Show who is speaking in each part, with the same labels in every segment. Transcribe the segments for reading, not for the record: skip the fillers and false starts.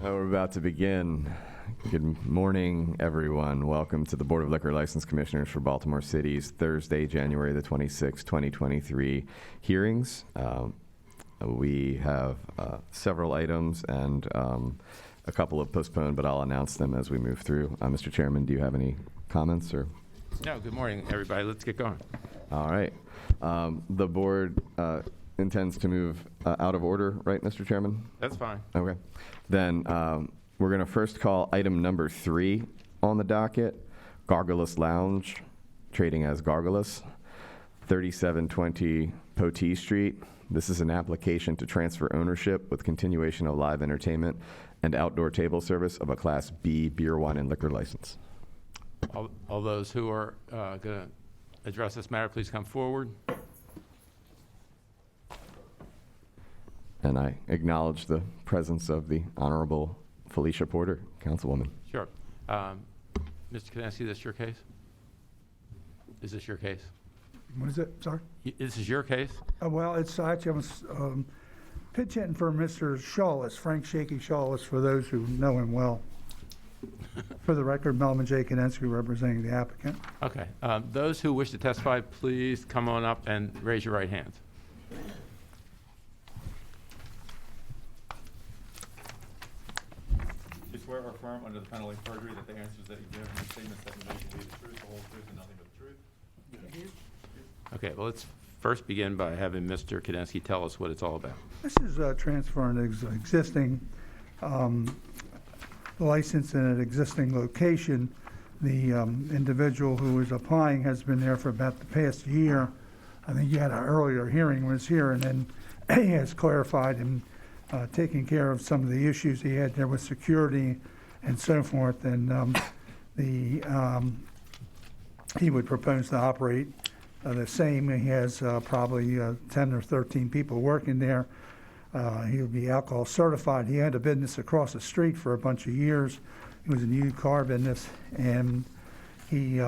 Speaker 1: We're about to begin. Good morning, everyone. Welcome to the Board of Liquor License Commissioners for Baltimore City's Thursday, January the 26th, 2023 hearings. We have several items and a couple of postponed, but I'll announce them as we move through. Mr. Chairman, do you have any comments? Or?
Speaker 2: No, good morning, everybody. Let's get going.
Speaker 1: All right. The board intends to move out of order, right, Mr. Chairman?
Speaker 2: That's fine.
Speaker 1: Okay. Then we're going to first call item number 3 on the docket, Gargulus Lounge, trading as Gargulus, 3720 Potee Street. This is an application to transfer ownership with continuation of live entertainment and outdoor table service of a Class B beer, wine, and liquor license.
Speaker 2: All those who are going to address this matter, please come forward.
Speaker 1: And I acknowledge the presence of the Honorable Felicia Porter, Councilwoman.
Speaker 2: Sure. Mr. Kadensky, this your case? Is this your case?
Speaker 3: What is it? Sorry?
Speaker 2: This is your case?
Speaker 3: Well, it's actually, I was pitching for Mr. Shawless, Frank Shaky Shawless, for those who know him well. For the record, Melvin J. Kadensky representing the applicant.
Speaker 2: Okay. Those who wish to testify, please come on up and raise your right hand.
Speaker 4: You swear or affirm under the penalty of perjury that the answers that you give and the statements that you make will be the truth, the whole truth, and nothing but the truth?
Speaker 2: Okay, well, let's first begin by having Mr. Kadensky tell us what it's all about.
Speaker 3: This is transferring existing license in an existing location. The individual who is applying has been there for about the past year. I think you had an earlier hearing was here, and then he has clarified and taken care of some of the issues he had there with security and so forth. And he would propose to operate the same. He has probably 10 or 13 people working there. He would be alcohol certified. He had a business across the street for a bunch of years. It was a new car business, and he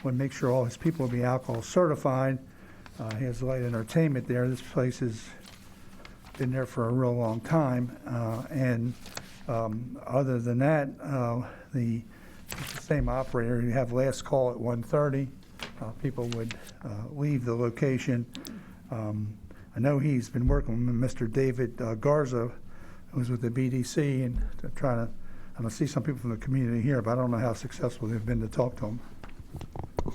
Speaker 3: would make sure all his people would be alcohol certified. He has light entertainment there. This place has been there for a real long time. Other than that, the same operator. You have last call at 1:30. People would leave the location. I know he's been working with Mr. David Garza, who's with the BDC, and I'm going to see some people from the community here, but I don't know how successful they've been to talk to him.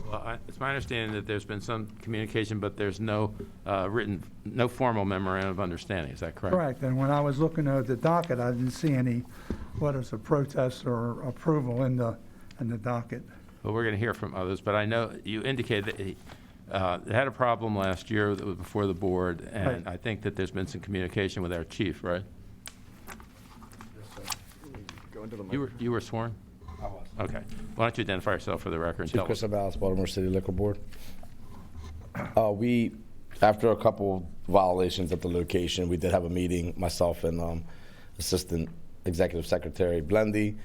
Speaker 2: Well, it's my understanding that there's been some communication, but there's no no formal memorandum of understanding. Is that correct?
Speaker 3: Correct. And when I was looking at the docket, I didn't see any letters of protest or approval in the docket.
Speaker 2: Well, we're going to hear from others, but I know you indicated that he had a problem last year that was before the board, and
Speaker 3: Right.
Speaker 2: I think that there's been some communication with our chief, right? You were sworn?
Speaker 5: I was.
Speaker 2: Okay. Why don't you identify yourself for the record and
Speaker 5: Chief
Speaker 2: tell
Speaker 5: Chris
Speaker 2: us?
Speaker 5: Abalis, Baltimore City Liquor Board. After a couple violations at the location, we did have a meeting, myself and Assistant Executive Secretary Blendy.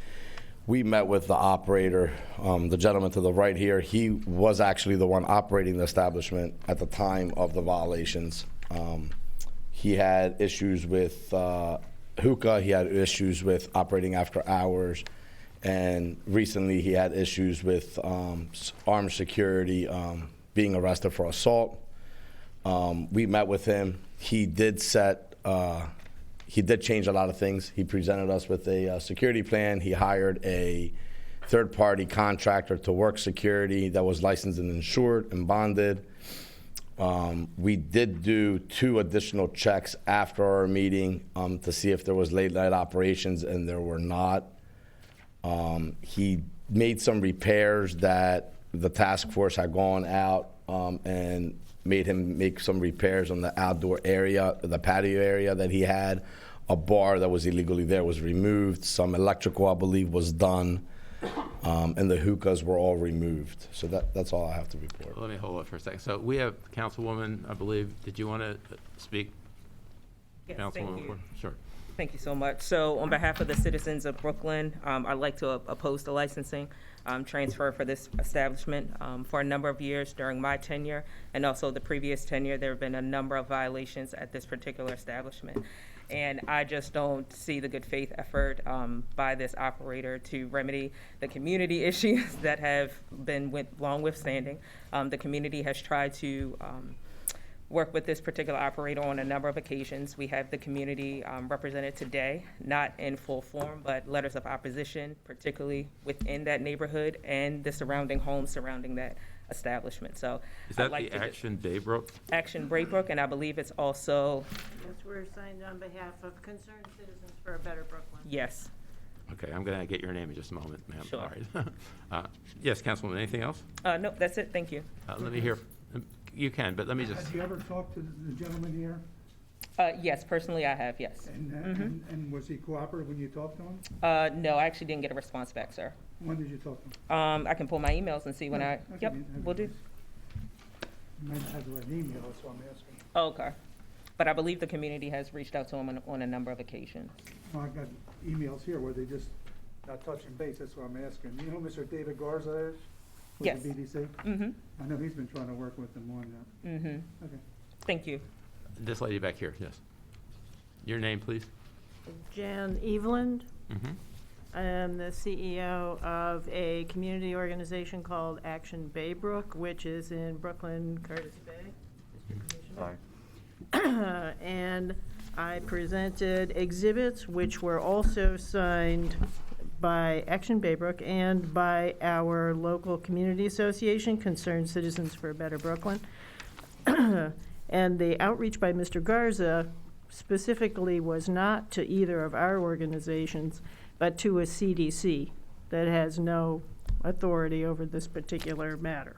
Speaker 5: We met with the operator, the gentleman to the right here. He was actually the one operating the establishment at the time of the violations. He had issues with hookah, he had issues with operating after hours, and recently he had issues with armed security, being arrested for assault. We met with him. He did change a lot of things. He presented us with a security plan. He hired a third-party contractor to work security that was licensed and insured and bonded. We did do 2 additional checks after our meeting to see if there was late-night operations, and there were not. He made some repairs that the task force had gone out and made him make some repairs on the outdoor area, the patio area that he had. A bar that was illegally there was removed. Some electrical, I believe, was done. And the hookahs were all removed. So that's all I have to report.
Speaker 2: Let me hold it for a second. So we have Councilwoman, I believe. Did you want to speak?
Speaker 6: Yes, thank
Speaker 2: Councilwoman
Speaker 6: you.
Speaker 2: Ford? Sure.
Speaker 6: Thank you so much. So on behalf of the citizens of Brooklyn, I'd like to oppose the licensing transfer for this establishment. For a number of years during my tenure and also the previous tenure, there have been a number of violations at this particular establishment. And I just don't see the good faith effort by this operator to remedy the community issues that have been long withstanding. The community has tried to work with this particular operator on a number of occasions. We have the community represented today, not in full form, but letters of opposition, particularly within that neighborhood and the surrounding homes surrounding that establishment. So
Speaker 2: Is
Speaker 6: I'd
Speaker 2: that
Speaker 6: like
Speaker 2: the
Speaker 6: to
Speaker 2: Action Daybrook?
Speaker 6: Action Braybrook, and I believe it's also,
Speaker 7: Yes, we're signed on behalf of Concerned Citizens for a Better Brooklyn.
Speaker 6: yes.
Speaker 2: Okay, I'm going to get your name in just a moment, ma'am.
Speaker 6: Sure.
Speaker 2: All right. Yes, Councilwoman, anything else?
Speaker 6: No, that's it, thank you.
Speaker 2: Let me hear, you can, but let me just,
Speaker 3: Have you ever talked to the gentleman here?
Speaker 6: Yes, personally I have, yes.
Speaker 3: And was he cooperative when you talked to him?
Speaker 6: No, I actually didn't get a response back, sir.
Speaker 3: When did you talk to him?
Speaker 6: I can pull my emails and see when
Speaker 3: Yeah,
Speaker 6: I,
Speaker 3: okay,
Speaker 6: yep,
Speaker 3: that'd be
Speaker 6: will do.
Speaker 3: nice. You might not have the right email, that's why I'm asking.
Speaker 6: Okay. But I believe the community has reached out to him on a number of occasions.
Speaker 3: Well, I've got emails here where they just not touching base, that's why I'm asking. You know who Mr. David Garza is? With
Speaker 6: Yes.
Speaker 3: the BDC?
Speaker 6: Mm-hmm,
Speaker 3: I know he's been trying to work with them on that.
Speaker 6: mm-hmm.
Speaker 3: Okay.
Speaker 6: Thank you.
Speaker 2: this lady back here, yes. Your name, please?
Speaker 7: Jan Eveland.
Speaker 2: Mhm.
Speaker 7: I am the CEO of a community organization called Action Baybrook, which is in Brooklyn, Curtis Bay. Mr. Commissioner. And I presented exhibits which were also signed by Action Baybrook and by our local community association, Concerned Citizens for a Better Brooklyn. And the outreach by Mr. Garza specifically was not to either of our organizations, but to a CDC that has no authority over this particular matter.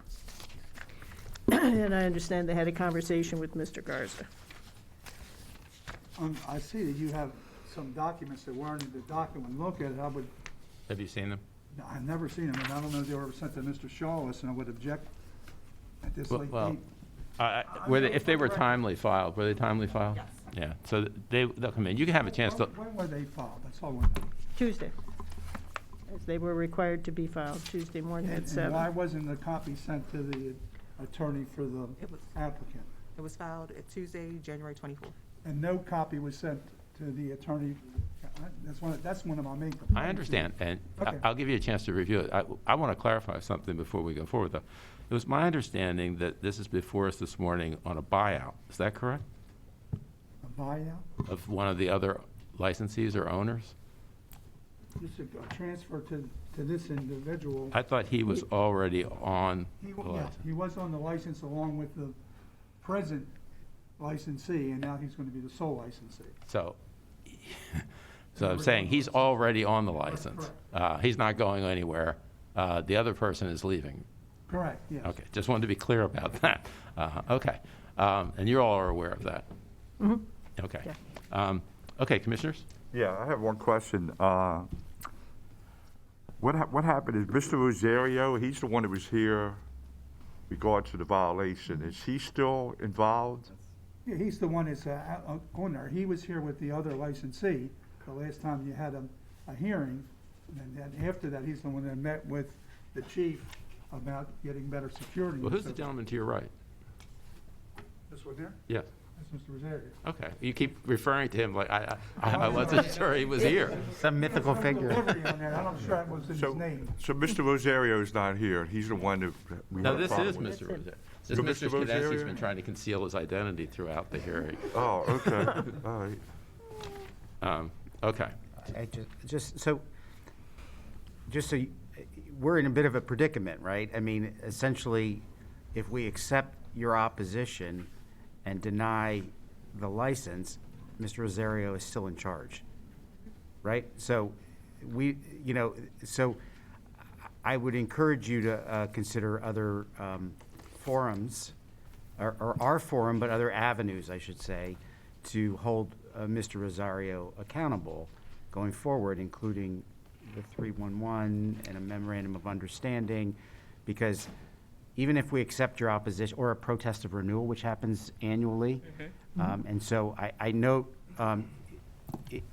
Speaker 7: And I understand they had a conversation with Mr. Garza.
Speaker 3: I see that you have some documents that weren't in the document. Look at it,
Speaker 2: Have you seen them?
Speaker 3: I've never seen them, and I don't know if they were ever sent to Mr. Shawless, and I would object at this late
Speaker 2: Well,
Speaker 3: date.
Speaker 2: if they were timely filed, were they timely filed? Yes. Yeah, so they'll come in. You can have a chance to,
Speaker 3: When were they filed? That's all I want to know.
Speaker 7: Tuesday, as they were required to be filed Tuesday morning at
Speaker 3: And why
Speaker 7: 7.
Speaker 3: wasn't the copy sent to the attorney for the
Speaker 8: It was,
Speaker 3: applicant?
Speaker 8: it was filed at Tuesday, January 24th.
Speaker 3: And no copy was sent to the attorney? That's one of my main complaints.
Speaker 2: I understand, and
Speaker 3: Okay.
Speaker 2: I'll give you a chance to review it. I want to clarify something before we go forward, though. It was my understanding that this is before us this morning on a buyout. Is that correct?
Speaker 3: A buyout?
Speaker 2: Of one of the other licensees or owners?
Speaker 3: Just a transfer to this individual.
Speaker 2: I thought he was already on
Speaker 3: He,
Speaker 2: the
Speaker 3: yeah,
Speaker 2: license.
Speaker 3: he was on the license along with the present licensee, and now he's going to be the sole licensee.
Speaker 2: So, so I'm saying he's already on the license. He's not going anywhere. The other person is leaving.
Speaker 3: Correct, yes.
Speaker 2: Okay, just wanted to be clear about that. Okay, and you all are aware of that? Okay. Okay, commissioners?
Speaker 9: Yeah, I have one question. What happened is Mr. Rosario, he's the one that was here regard to the violation. Is he still involved?
Speaker 3: Yeah, he's the one that's on there. He was here with the other licensee the last time you had a hearing. And then after that, he's the one that met with the chief about getting better security.
Speaker 2: Well, who's the gentleman to your right?
Speaker 3: This one here?
Speaker 2: Yes.
Speaker 3: That's Mr. Rosario.
Speaker 2: Okay, you keep referring to him like I wasn't sure he was here.
Speaker 10: Some mythical figure.
Speaker 3: Delivery on there, I'm sure that was in his
Speaker 9: So,
Speaker 3: name.
Speaker 9: so Mr. Rosario is not here. He's the one that we
Speaker 2: No,
Speaker 9: had a
Speaker 2: this
Speaker 9: problem
Speaker 2: is
Speaker 9: with.
Speaker 2: Mr. Rosario. This
Speaker 9: So
Speaker 2: Mr.
Speaker 9: Mr.
Speaker 2: Skidesky's
Speaker 9: Rosario?
Speaker 2: been trying to conceal his identity throughout the hearing.
Speaker 9: Oh, okay, all right.
Speaker 2: Okay,
Speaker 10: Just so we're in a bit of a predicament, right? I mean, essentially, if we accept your opposition and deny the license, Mr. Rosario is still in charge, right? So so I would encourage you to consider other forums, or our forum, but other avenues, I should say, to hold Mr. Rosario accountable going forward, including the 311 and a memorandum of understanding, because even if we accept your opposition, or a protest of renewal, which happens annually, and so I note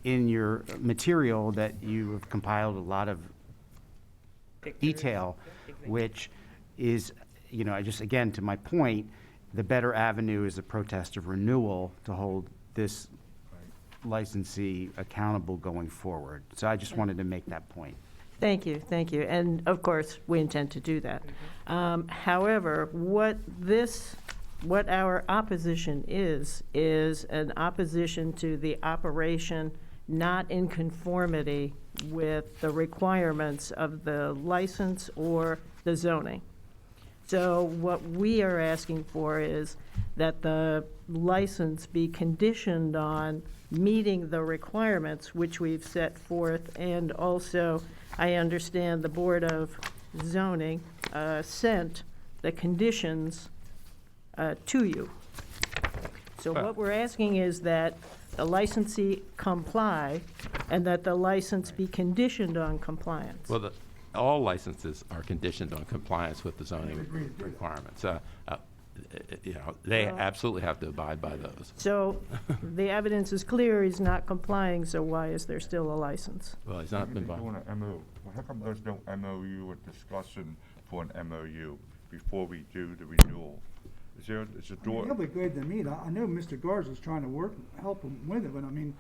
Speaker 10: in your material that you have compiled a lot of detail, which is, I just, again, to my point, the better avenue is a protest of renewal to hold this licensee accountable going forward. So I just wanted to make that point.
Speaker 7: Thank you, thank you. And of course, we intend to do that. However, what our opposition is an opposition to the operation not in conformity with the requirements of the license or the zoning. So what we are asking for is that the license be conditioned on meeting the requirements which we've set forth, and also, I understand the Board of Zoning sent the conditions to you. So what we're asking is that the licensee comply, and that the license be conditioned on compliance.
Speaker 2: Well, all licenses are conditioned on compliance with the zoning requirements. They absolutely have to abide by those.
Speaker 7: So the evidence is clear he's not complying, so why is there still a license?
Speaker 2: Well, he's not been by.
Speaker 9: Doing an MOU. Well, how come there's no MOU or discussion for an MOU before we do the renewal? Is the door?
Speaker 3: He'll be glad to meet. I know Mr. Garza's trying to help him with it, but I mean,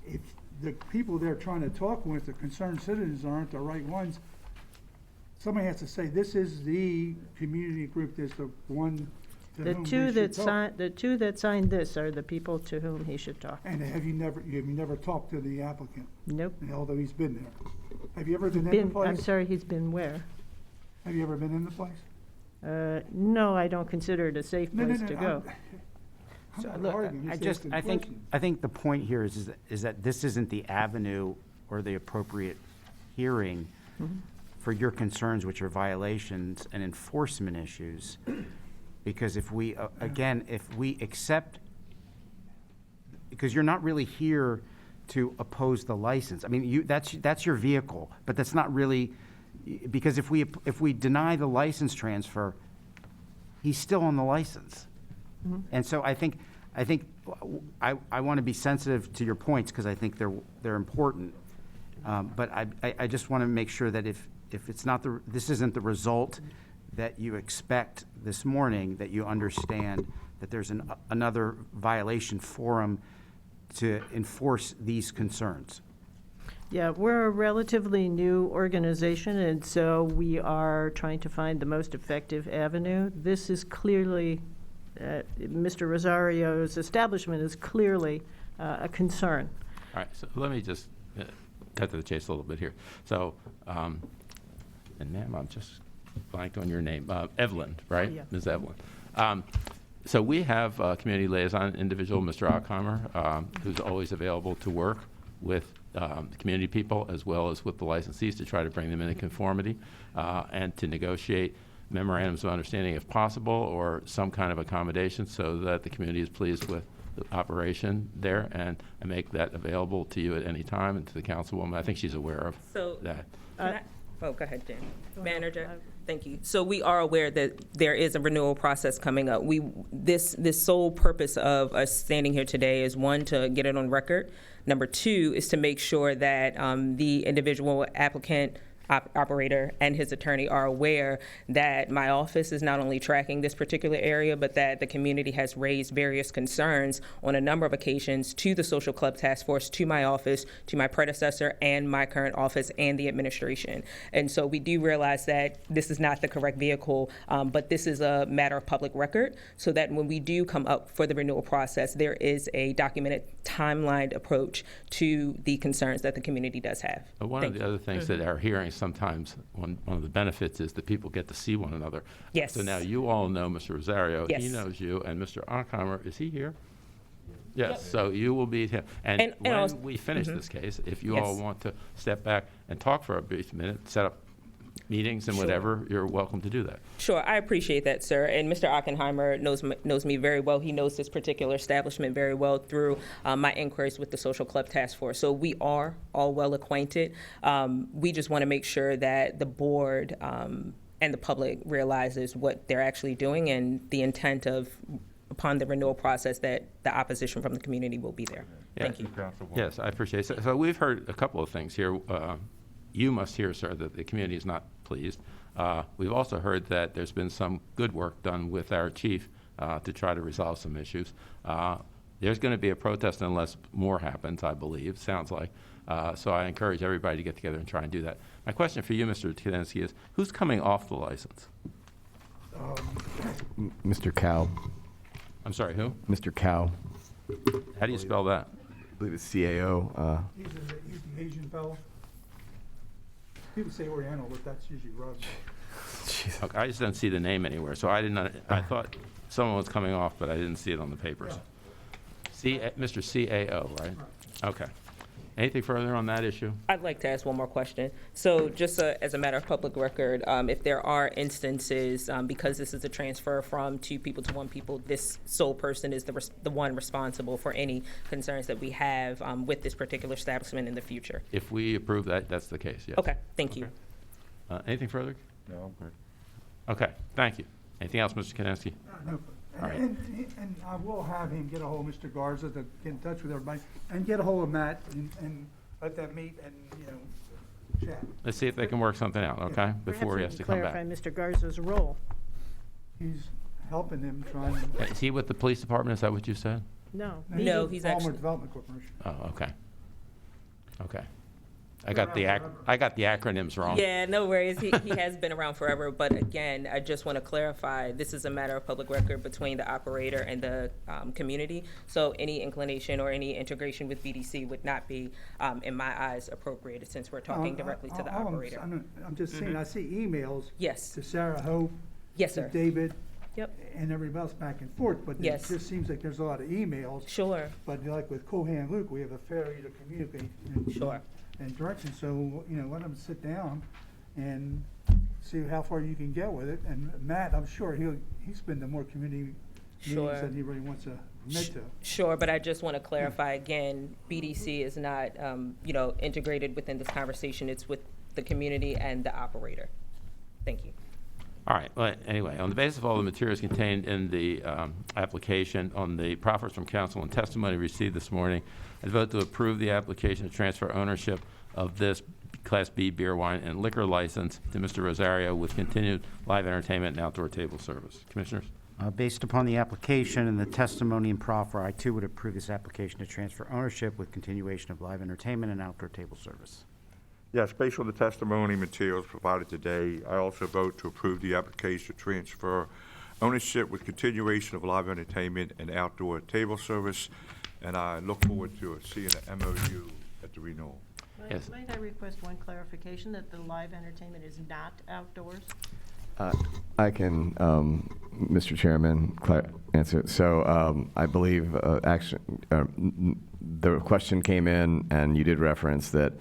Speaker 3: if the people they're trying to talk with, the concerned citizens, aren't the right ones, somebody has to say, this is the community group, that's the one to
Speaker 7: The
Speaker 3: whom
Speaker 7: two
Speaker 3: we should talk.
Speaker 7: the two that signed this are the people to whom he should talk.
Speaker 3: And have you never talked to the applicant,
Speaker 7: Nope.
Speaker 3: although he's been there? Have you ever been in the
Speaker 7: Been,
Speaker 3: place?
Speaker 7: I'm sorry, he's been where?
Speaker 3: Have you ever been in the place?
Speaker 7: No, I don't consider it a safe place to go.
Speaker 3: I'm
Speaker 10: So,
Speaker 3: not
Speaker 10: look,
Speaker 3: arguing.
Speaker 10: I
Speaker 3: Just
Speaker 10: just,
Speaker 3: asking
Speaker 10: I think,
Speaker 3: questions.
Speaker 10: I think the point here is that this isn't the avenue or the appropriate hearing for your concerns, which are violations and enforcement issues. Because if we, again, if we accept, because you're not really here to oppose the license. I mean, that's your vehicle, but that's not really, because if we deny the license transfer, he's still on the license. And so I think I want to be sensitive to your points because I think they're important. But I just want to make sure that if it's not this isn't the result that you expect this morning, that you understand that there's another violation forum to enforce these concerns.
Speaker 7: Yeah, we're a relatively new organization, and so we are trying to find the most effective avenue. This is clearly, Mr. Rosario's establishment is clearly a concern.
Speaker 2: All right, so let me just cut to the chase a little bit here. So, and ma'am, I'm just blanked on your name. Evelyn, right?
Speaker 7: Yeah.
Speaker 2: Ms. Evelyn. So we have a community liaison individual, Mr. Ockheimer, who's always available to work with the community people as well as with the licensees to try to bring them into conformity and to negotiate memorandums of understanding if possible or some kind of accommodation so that the community is pleased with the operation there, and I make that available to you at any time and to the councilwoman. I think she's aware of
Speaker 6: So,
Speaker 2: that.
Speaker 6: go ahead, Jen. Manager, thank you. So we are aware that there is a renewal process coming up. This sole purpose of us standing here today is, one, to get it on record. Number two is to make sure that the individual applicant, operator, and his attorney are aware that my office is not only tracking this particular area, but that the community has raised various concerns on a number of occasions to the Social Club Task Force, to my office, to my predecessor, and my current office, and the administration. And so we do realize that this is not the correct vehicle, but this is a matter of public record, so that when we do come up for the renewal process, there is a documented, timelined approach to the concerns that the community does have.
Speaker 2: One of the other things that our hearings sometimes, one of the benefits is that people get to see one another.
Speaker 6: Yes.
Speaker 2: So now you all know Mr. Rosario.
Speaker 6: Yes.
Speaker 2: He knows you. And Mr. Ockheimer, is he here? Yes. So you will be him. And
Speaker 6: And also-
Speaker 2: when we finish this case, if you
Speaker 6: Yes.
Speaker 2: all want to step back and talk for a brief minute, set up meetings and whatever, you're welcome to do that.
Speaker 6: Sure, I appreciate that, sir. And Mr. Ockenheimer knows me very well. He knows this particular establishment very well through my inquiries with the Social Club Task Force. So we are all well acquainted. We just want to make sure that the board and the public realizes what they're actually doing and the intent of, upon the renewal process, that the opposition from the community will be there.
Speaker 2: Yeah.
Speaker 6: Thank you.
Speaker 9: Councilwoman.
Speaker 2: Yes, I appreciate it. So we've heard a couple of things here. You must hear, sir, that the community is not pleased. We've also heard that there's been some good work done with our chief to try to resolve some issues. There's going to be a protest unless more happens, I believe, sounds like. So I encourage everybody to get together and try and do that. My question for you, Mr. Tedeschi, is who's coming off the license?
Speaker 1: Mr. Cow.
Speaker 2: I'm sorry, who?
Speaker 1: Mr. Cow.
Speaker 2: How do you spell that?
Speaker 1: I believe it's CAO.
Speaker 3: He's the Asian fellow. People say Oriental, but that's usually Russian.
Speaker 2: Okay, I just don't see the name anywhere, so I thought someone was coming off, but I didn't see it on the papers. Mr. CAO, right? Okay. Anything further on that issue?
Speaker 6: I'd like to ask one more question. So just as a matter of public record, if there are instances, because this is a transfer from 2 people to 1 people, this sole person is the one responsible for any concerns that we have with this particular establishment in the future?
Speaker 2: If we approve that, that's the case, yes.
Speaker 6: Okay, thank you.
Speaker 2: Anything further?
Speaker 9: No, I'm good.
Speaker 2: Okay, thank you. Anything else, Mr. Kaninsky?
Speaker 3: No,
Speaker 2: All right.
Speaker 3: and I will have him get a hold of Mr. Garza to get in touch with everybody, and get a hold of Matt, and let them meet and, chat.
Speaker 2: Let's see if they can work something out, okay, before he has to come
Speaker 7: Clarify
Speaker 2: back.
Speaker 7: Mr. Garza's role.
Speaker 3: He's helping them trying to.
Speaker 2: Is he with the police department, is that what you said?
Speaker 7: No.
Speaker 6: No, he's
Speaker 3: Palmer
Speaker 6: actually-
Speaker 3: Development Corporation.
Speaker 2: Oh, okay. Okay. I got the acronyms wrong.
Speaker 6: Yeah, no worries. He has been around forever, but again, I just want to clarify, this is a matter of public record between the operator and the community. So any inclination or any integration with BDC would not be, in my eyes, appropriate since we're talking directly to the
Speaker 3: All
Speaker 6: operator.
Speaker 3: I'm just saying, I see emails
Speaker 6: Yes,
Speaker 3: to Sarah Hope,
Speaker 6: yes,
Speaker 3: to
Speaker 6: sure.
Speaker 3: David,
Speaker 6: Yep,
Speaker 3: and everybody else back and forth, but it
Speaker 6: Yes.
Speaker 3: just seems like there's a lot of emails.
Speaker 6: sure,
Speaker 3: But like with Cohan Luke, we have a failure to communicate. and-
Speaker 6: Sure.
Speaker 3: And direction, so, let them sit down and see how far you can get with it. And Matt, I'm sure he's been to more community
Speaker 6: Sure.
Speaker 3: meetings than he really wants to admit to.
Speaker 6: sure, but I just want to clarify again, BDC is not, integrated within this conversation. It's with the community and the operator. Thank you.
Speaker 2: All right, well, anyway, on the basis of all the materials contained in the application, on the proffers from council and testimony received this morning, I vote to approve the application to transfer ownership of this Class B beer, wine, and liquor license to Mr. Rosario with continued live entertainment and outdoor table service. Commissioners?
Speaker 10: Based upon the application and the testimony and proffer, I too would approve this application to transfer ownership with continuation of live entertainment and outdoor table service.
Speaker 9: Yes, based on the testimony materials provided today, I also vote to approve the application to transfer ownership with continuation of live entertainment and outdoor table service, and I look forward to seeing the MOU at the renewal.
Speaker 2: Yes.
Speaker 7: Might I request one clarification, that the live entertainment is not outdoors?
Speaker 1: I can, Mr. Chairman, answer. So I believe the question came in, and you did reference that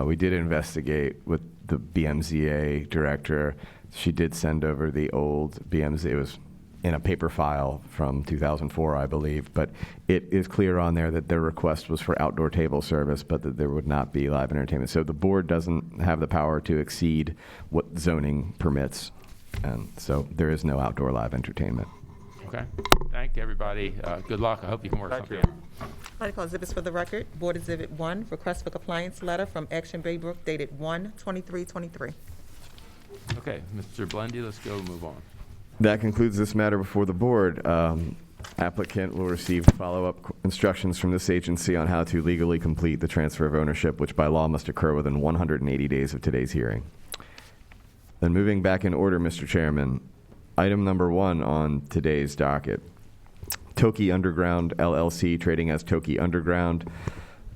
Speaker 1: we did investigate with the BMZA director. She did send over the old BMZA. It was in a paper file from 2004, I believe, but it is clear on there that their request was for outdoor table service, but that there would not be live entertainment. So the board doesn't have the power to exceed what zoning permits, and so there is no outdoor live entertainment.
Speaker 2: Okay. Thank you, everybody. Good luck. I hope you can work
Speaker 9: Thank
Speaker 2: something
Speaker 9: you.
Speaker 2: out.
Speaker 8: Article exhibits for the record. Board Exhibit 1, request for compliance letter from Action Baybrook dated 1/23/23.
Speaker 2: Okay, Mr. Blendy, let's go move on.
Speaker 1: That concludes this matter before the board. Applicant will receive follow-up instructions from this agency on how to legally complete the transfer of ownership, which by law must occur within 180 days of today's hearing. Then moving back in order, Mr. Chairman, item number 1 on today's docket. Toki Underground LLC, trading as Toki Underground,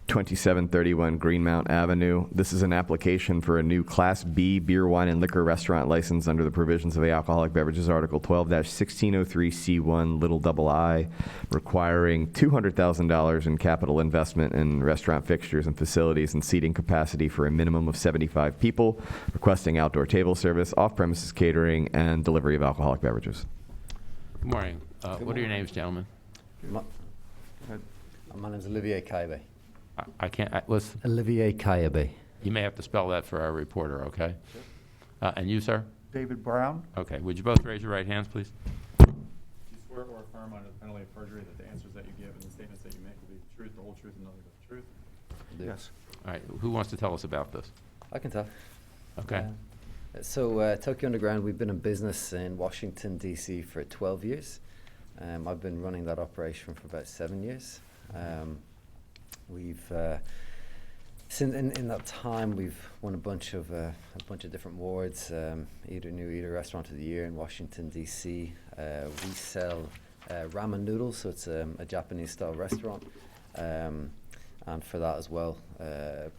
Speaker 1: 2731 Greenmount Avenue. This is an application for a new Class B beer, wine, and liquor restaurant license under the provisions of the Alcoholic Beverages Article 12-1603C1 little double I, requiring $200,000 in capital investment in restaurant fixtures and facilities and seating capacity for a minimum of 75 people, requesting outdoor table service, off-premises catering, and delivery of alcoholic beverages.
Speaker 2: Good morning. What are your names, gentlemen?
Speaker 11: My name's Olivier Kaibe.
Speaker 2: I can't, what's,
Speaker 11: Olivier Kaibe.
Speaker 2: you may have to spell that for our reporter, okay? And you, sir?
Speaker 3: David Brown?
Speaker 2: Okay, would you both raise your right hands, please?
Speaker 4: Do you swear or affirm under the penalty of perjury that the answers that you give and the statements that you make will be the truth, the whole truth, and nothing but the truth?
Speaker 10: Yes.
Speaker 2: All right, who wants to tell us about this?
Speaker 11: I can tell.
Speaker 2: Okay.
Speaker 11: So Tokyo Underground, we've been in business in Washington, D.C. for 12 years. I've been running that operation for about 7 years. We've in that time, we've won a bunch of different awards. Either Restaurant of the Year in Washington, D.C. We sell ramen noodles, so it's a Japanese-style restaurant. And for that as well,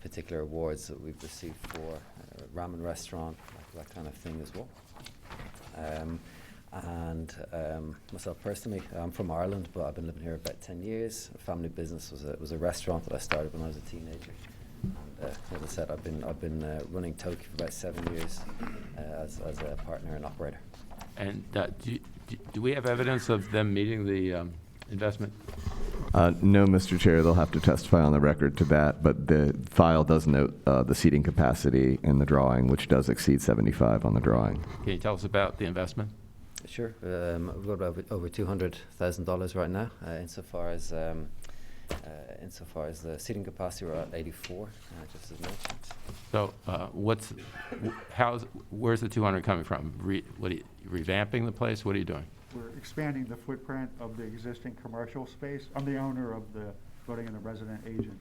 Speaker 11: particular awards that we've received for ramen restaurant, that kind of thing as well. Myself personally, I'm from Ireland, but I've been living here about 10 years. Family business was a restaurant that I started when I was a teenager. And as I said, I've been running Tokyo for about 7 years as a partner and operator.
Speaker 2: And do we have evidence of them meeting the investment?
Speaker 1: No, Mr. Chair, they'll have to testify on the record to that, but the file does note the seating capacity in the drawing, which does exceed 75 on the drawing.
Speaker 2: Can you tell us about the investment?
Speaker 11: Sure. We've got over $200,000 right now. Insofar as the seating capacity, we're at 84, just as mentioned.
Speaker 2: So, where's the 200 coming from? Revamping the place? What are you doing?
Speaker 12: We're expanding the footprint of the existing commercial space. I'm the owner of the building and the resident agent.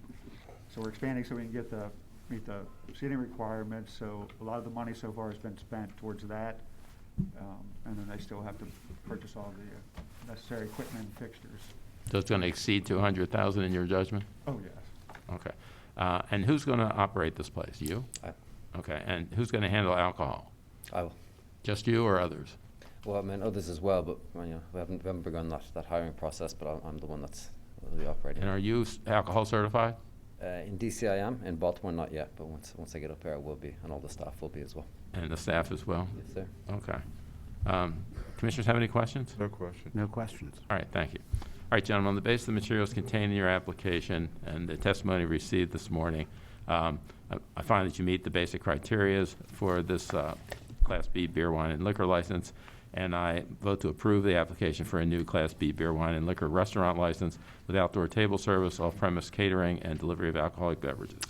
Speaker 12: So we're expanding so we can meet the seating requirements. So a lot of the money so far has been spent towards that. And then they still have to purchase all the necessary equipment and fixtures.
Speaker 2: So it's going to exceed 200,000 in your judgment?
Speaker 12: Oh, yes.
Speaker 2: Okay. And who's going to operate this place? You? Okay. And who's going to handle alcohol?
Speaker 11: I will.
Speaker 2: Just you or others?
Speaker 11: Well, I mean, others as well, but we haven't begun that hiring process, but I'm the one will be operating.
Speaker 2: And are you alcohol certified?
Speaker 11: In DC I am, in Baltimore not yet, but once I get up there I will be, and all the staff will be as well.
Speaker 2: And the staff as well?
Speaker 11: Yes, sir.
Speaker 2: Okay. Commissioners have any questions?
Speaker 9: No question.
Speaker 10: No questions.
Speaker 2: All right, thank you. All right, gentlemen, on the basis of the materials contained in your application and the testimony received this morning, I find that you meet the basic criteria for this Class B beer, wine, and liquor license, and I vote to approve the application for a new Class B beer, wine, and liquor restaurant license with outdoor table service, off-premise catering, and delivery of alcoholic beverages.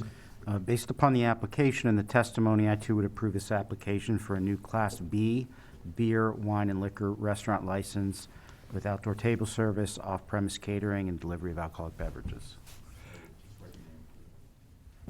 Speaker 10: Based upon the application and the testimony, I too would approve this application for a new Class B beer, wine, and liquor restaurant license with outdoor table service, off-premise catering, and delivery of alcoholic beverages.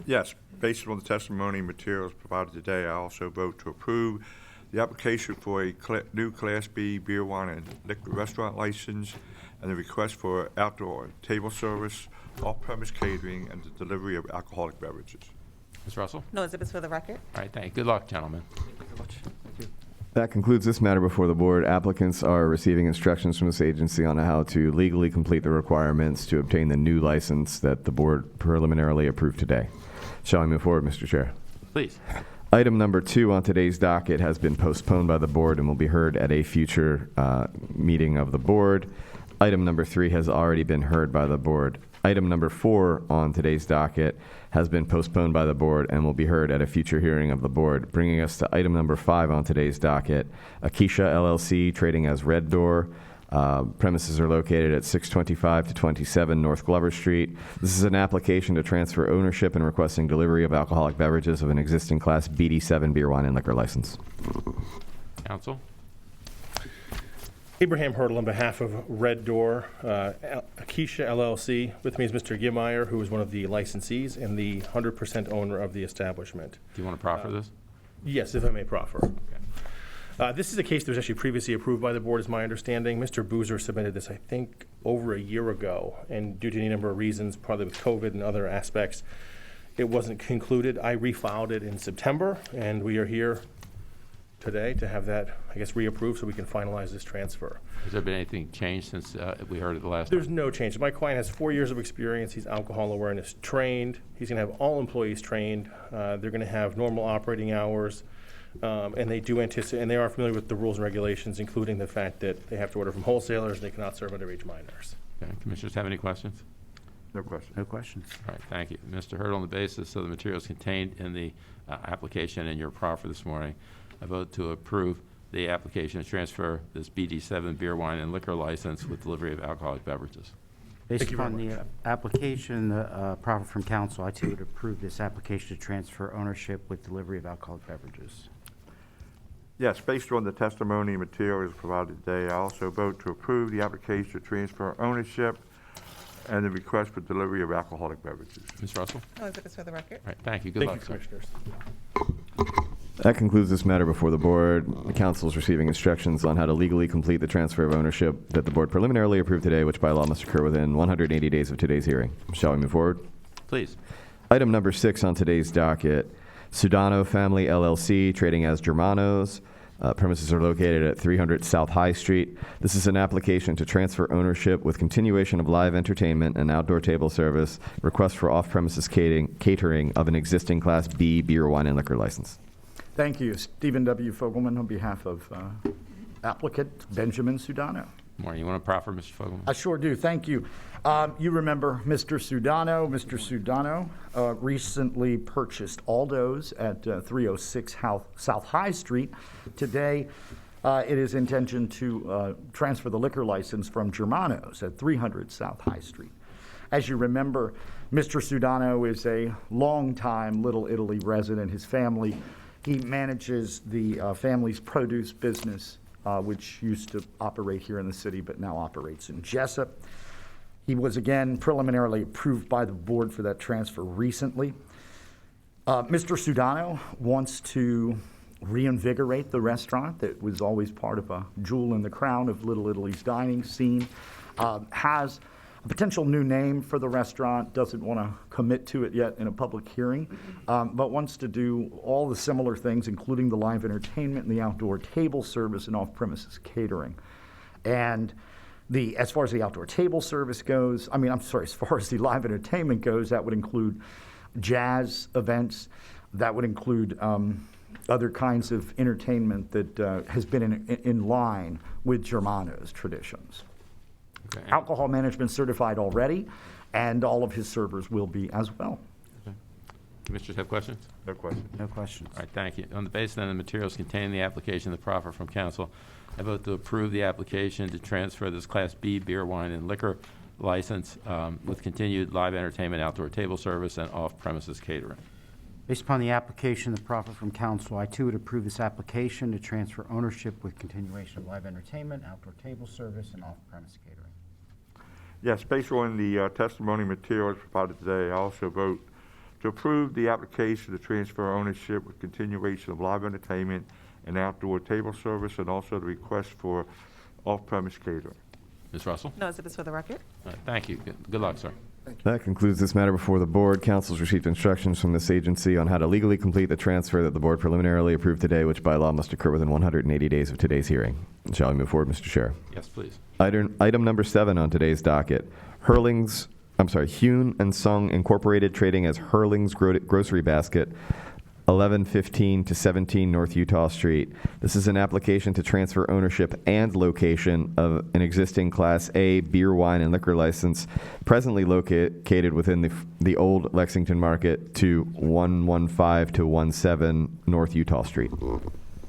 Speaker 9: Yes, based on the testimony and materials provided today, I also vote to approve the application for a new Class B beer, wine, and liquor restaurant license and the request for outdoor table service, off-premise catering, and the delivery of alcoholic beverages.
Speaker 2: Ms. Russell?
Speaker 8: No exhibits for the record.
Speaker 2: All right, thank you. Good luck, gentlemen.
Speaker 1: That concludes this matter before the board. Applicants are receiving instructions from this agency on how to legally complete the requirements to obtain the new license that the board preliminarily approved today. Shall I move forward, Mr. Chair?
Speaker 2: Please.
Speaker 1: Item number 2 on today's docket has been postponed by the board and will be heard at a future meeting of the board. Item number 3 has already been heard by the board. Item number 4 on today's docket has been postponed by the board and will be heard at a future hearing of the board, bringing us to item number 5 on today's docket, Akeisha LLC, trading as Red Door. Premises are located at 625 to 27 North Glover Street. This is an application to transfer ownership and requesting delivery of alcoholic beverages of an existing Class BD7 beer, wine, and liquor license.
Speaker 2: Counsel?
Speaker 13: Abraham Hurdle on behalf of Red Door, Akeisha LLC. With me is Mr. Gimmeyer, who is one of the licensees and the 100% owner of the establishment.
Speaker 2: Do you want to proffer this?
Speaker 13: Yes, if I may proffer. This is a case that was actually previously approved by the board, is my understanding. Mr. Boozer submitted this, I think, over a year ago, and due to any number of reasons, probably with COVID and other aspects, it wasn't concluded. I refiled it in September, and we are here today to have that, I guess, reapproved so we can finalize this transfer.
Speaker 2: Has there been anything changed since we heard it the last time?
Speaker 13: There's no change. My client has 4 years of experience. He's alcohol awareness trained. He's going to have all employees trained. They're going to have normal operating hours. And they do anticipate, and they are familiar with the rules and regulations, including the fact that they have to order from wholesalers and they cannot serve underage minors.
Speaker 2: Okay. Commissioners have any questions?
Speaker 9: No question.
Speaker 10: No questions.
Speaker 2: All right, thank you. Mr. Hurdle, on the basis of the materials contained in the application and your proffer this morning, I vote to approve the application to transfer this BD7 beer, wine, and liquor license with delivery of alcoholic beverages.
Speaker 10: Based
Speaker 13: you very
Speaker 10: upon the application proffered from council, I too would approve this application to transfer ownership with delivery of alcoholic beverages.
Speaker 9: Yes, based on the testimony and materials provided today, I also vote to approve the application to transfer ownership and the request for delivery of alcoholic beverages.
Speaker 2: Ms. Russell?
Speaker 8: No exhibits for the record.
Speaker 2: All right, thank you. Good
Speaker 13: Thank you,
Speaker 2: luck, sir.
Speaker 13: Commissioners.
Speaker 1: That concludes this matter before the board. The council is receiving instructions on how to legally complete the transfer of ownership that the board preliminarily approved today, which by law must occur within 180 days of today's hearing. Shall we move forward?
Speaker 2: Please.
Speaker 1: Item number 6 on today's docket, Sudano Family LLC, trading as Germanos. Premises are located at 300 South High Street. This is an application to transfer ownership with continuation of live entertainment and outdoor table service, request for off-premises catering of an existing Class B beer, wine, and liquor license.
Speaker 14: Thank you. Stephen W. Fogelman on behalf of applicant Benjamin Sudano.
Speaker 2: Morning. You want to proffer, Mr. Fogelman?
Speaker 14: I sure do. Thank you. You remember Mr. Sudano. Mr. Sudano recently purchased Aldo's at 306 South High Street. Today, it is intention to transfer the liquor license from Germanos at 300 South High Street. As you remember, Mr. Sudano is a longtime Little Italy resident. His family, he manages the family's produce business, which used to operate here in the city, but now operates in Jessup. He was again preliminarily approved by the board for that transfer recently. Mr. Sudano wants to reinvigorate the restaurant that was always part of a jewel in the crown of Little Italy's dining scene. Has a potential new name for the restaurant, doesn't want to commit to it yet in a public hearing, but wants to do all the similar things, including the live entertainment and the outdoor table service and off-premises catering. And as far as the outdoor table service goes, as far as the live entertainment goes, that would include jazz events, that would include other kinds of entertainment that has been in line with Germanos traditions.
Speaker 2: Okay.
Speaker 14: Alcohol management certified already, and all of his servers will be as well.
Speaker 2: Okay. Commissioners have questions?
Speaker 9: No question.
Speaker 10: No questions.
Speaker 2: All right, thank you. On the basis of the materials contained in the application, the proffer from council, I vote to approve the application to transfer this Class B beer, wine, and liquor license with continued live entertainment, outdoor table service, and off-premises catering.
Speaker 10: Based upon the application, the proffer from council, I too would approve this application to transfer ownership with continuation of live entertainment, outdoor table service, and off-premise catering.
Speaker 9: Yes, based on the testimony materials provided today, I also vote to approve the application to transfer ownership with continuation of live entertainment and outdoor table service, and also the request for off-premise catering.
Speaker 2: Ms. Russell?
Speaker 8: No exhibits for the record.
Speaker 2: All right, thank you. Good luck, sir.
Speaker 1: That concludes this matter before the board. Council's received instructions from this agency on how to legally complete the transfer that the board preliminarily approved today, which by law must occur within 180 days of today's hearing. Shall we move forward, Mr. Chair?
Speaker 2: Yes, please.
Speaker 1: Item number 7 on today's docket, Hune and Sung Incorporated, trading as Hurling's Grocery Basket, 1115 to 17 North Utah Street. This is an application to transfer ownership and location of an existing Class A beer, wine, and liquor license presently located within the old Lexington Market to 115 to 17 North Utah Street.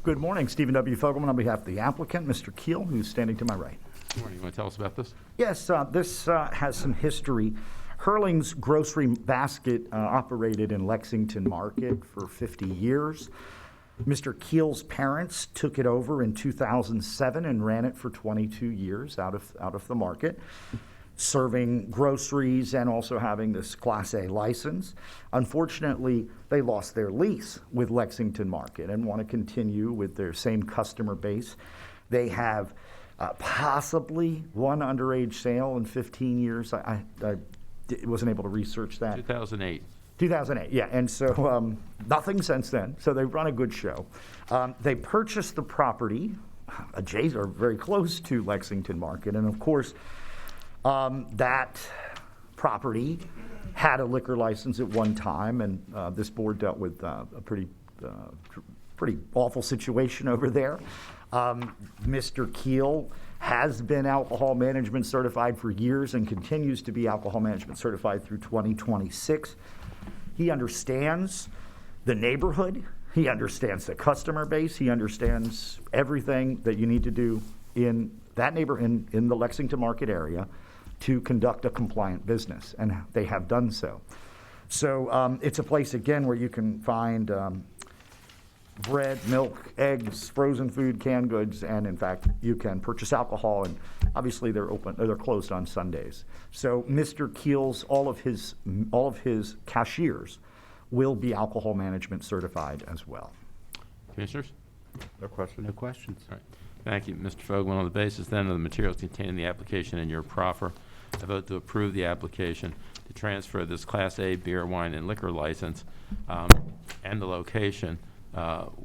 Speaker 14: Good morning, Stephen W. Fogelman on behalf of the applicant, Mr. Keel, who's standing to my right.
Speaker 2: Good morning. You want to tell us about this?
Speaker 14: Yes, this has some history. Hurling's Grocery Basket operated in Lexington Market for 50 years. Mr. Keel's parents took it over in 2007 and ran it for 22 years out of the market, serving groceries and also having this Class A license. Unfortunately, they lost their lease with Lexington Market and want to continue with their same customer base. They have possibly one underage sale in 15 years. I wasn't able to research that.
Speaker 2: 2008.
Speaker 14: 2008, yeah, and so nothing since then. So they've run a good show. They purchased the property adjacent or very close to Lexington Market, and of course, that property had a liquor license at one time, and this board dealt with a pretty awful situation over there. Mr. Keel has been alcohol management certified for years and continues to be alcohol management certified through 2026. He understands the neighborhood. He understands the customer base. He understands everything that you need to do in that in the Lexington Market area to conduct a compliant business, and they have done so. So it's a place, again, where you can find bread, milk, eggs, frozen food, canned goods, and in fact, you can purchase alcohol, and obviously they're closed on Sundays. So Mr. Keels, all of his cashiers will be alcohol management certified as well.
Speaker 2: Commissioners?
Speaker 9: No question.
Speaker 10: No questions.
Speaker 2: All right. Thank you, Mr. Fogel. On the basis then of the materials contained in the application and your proffer, I vote to approve the application to transfer this Class A beer, wine, and liquor license and the location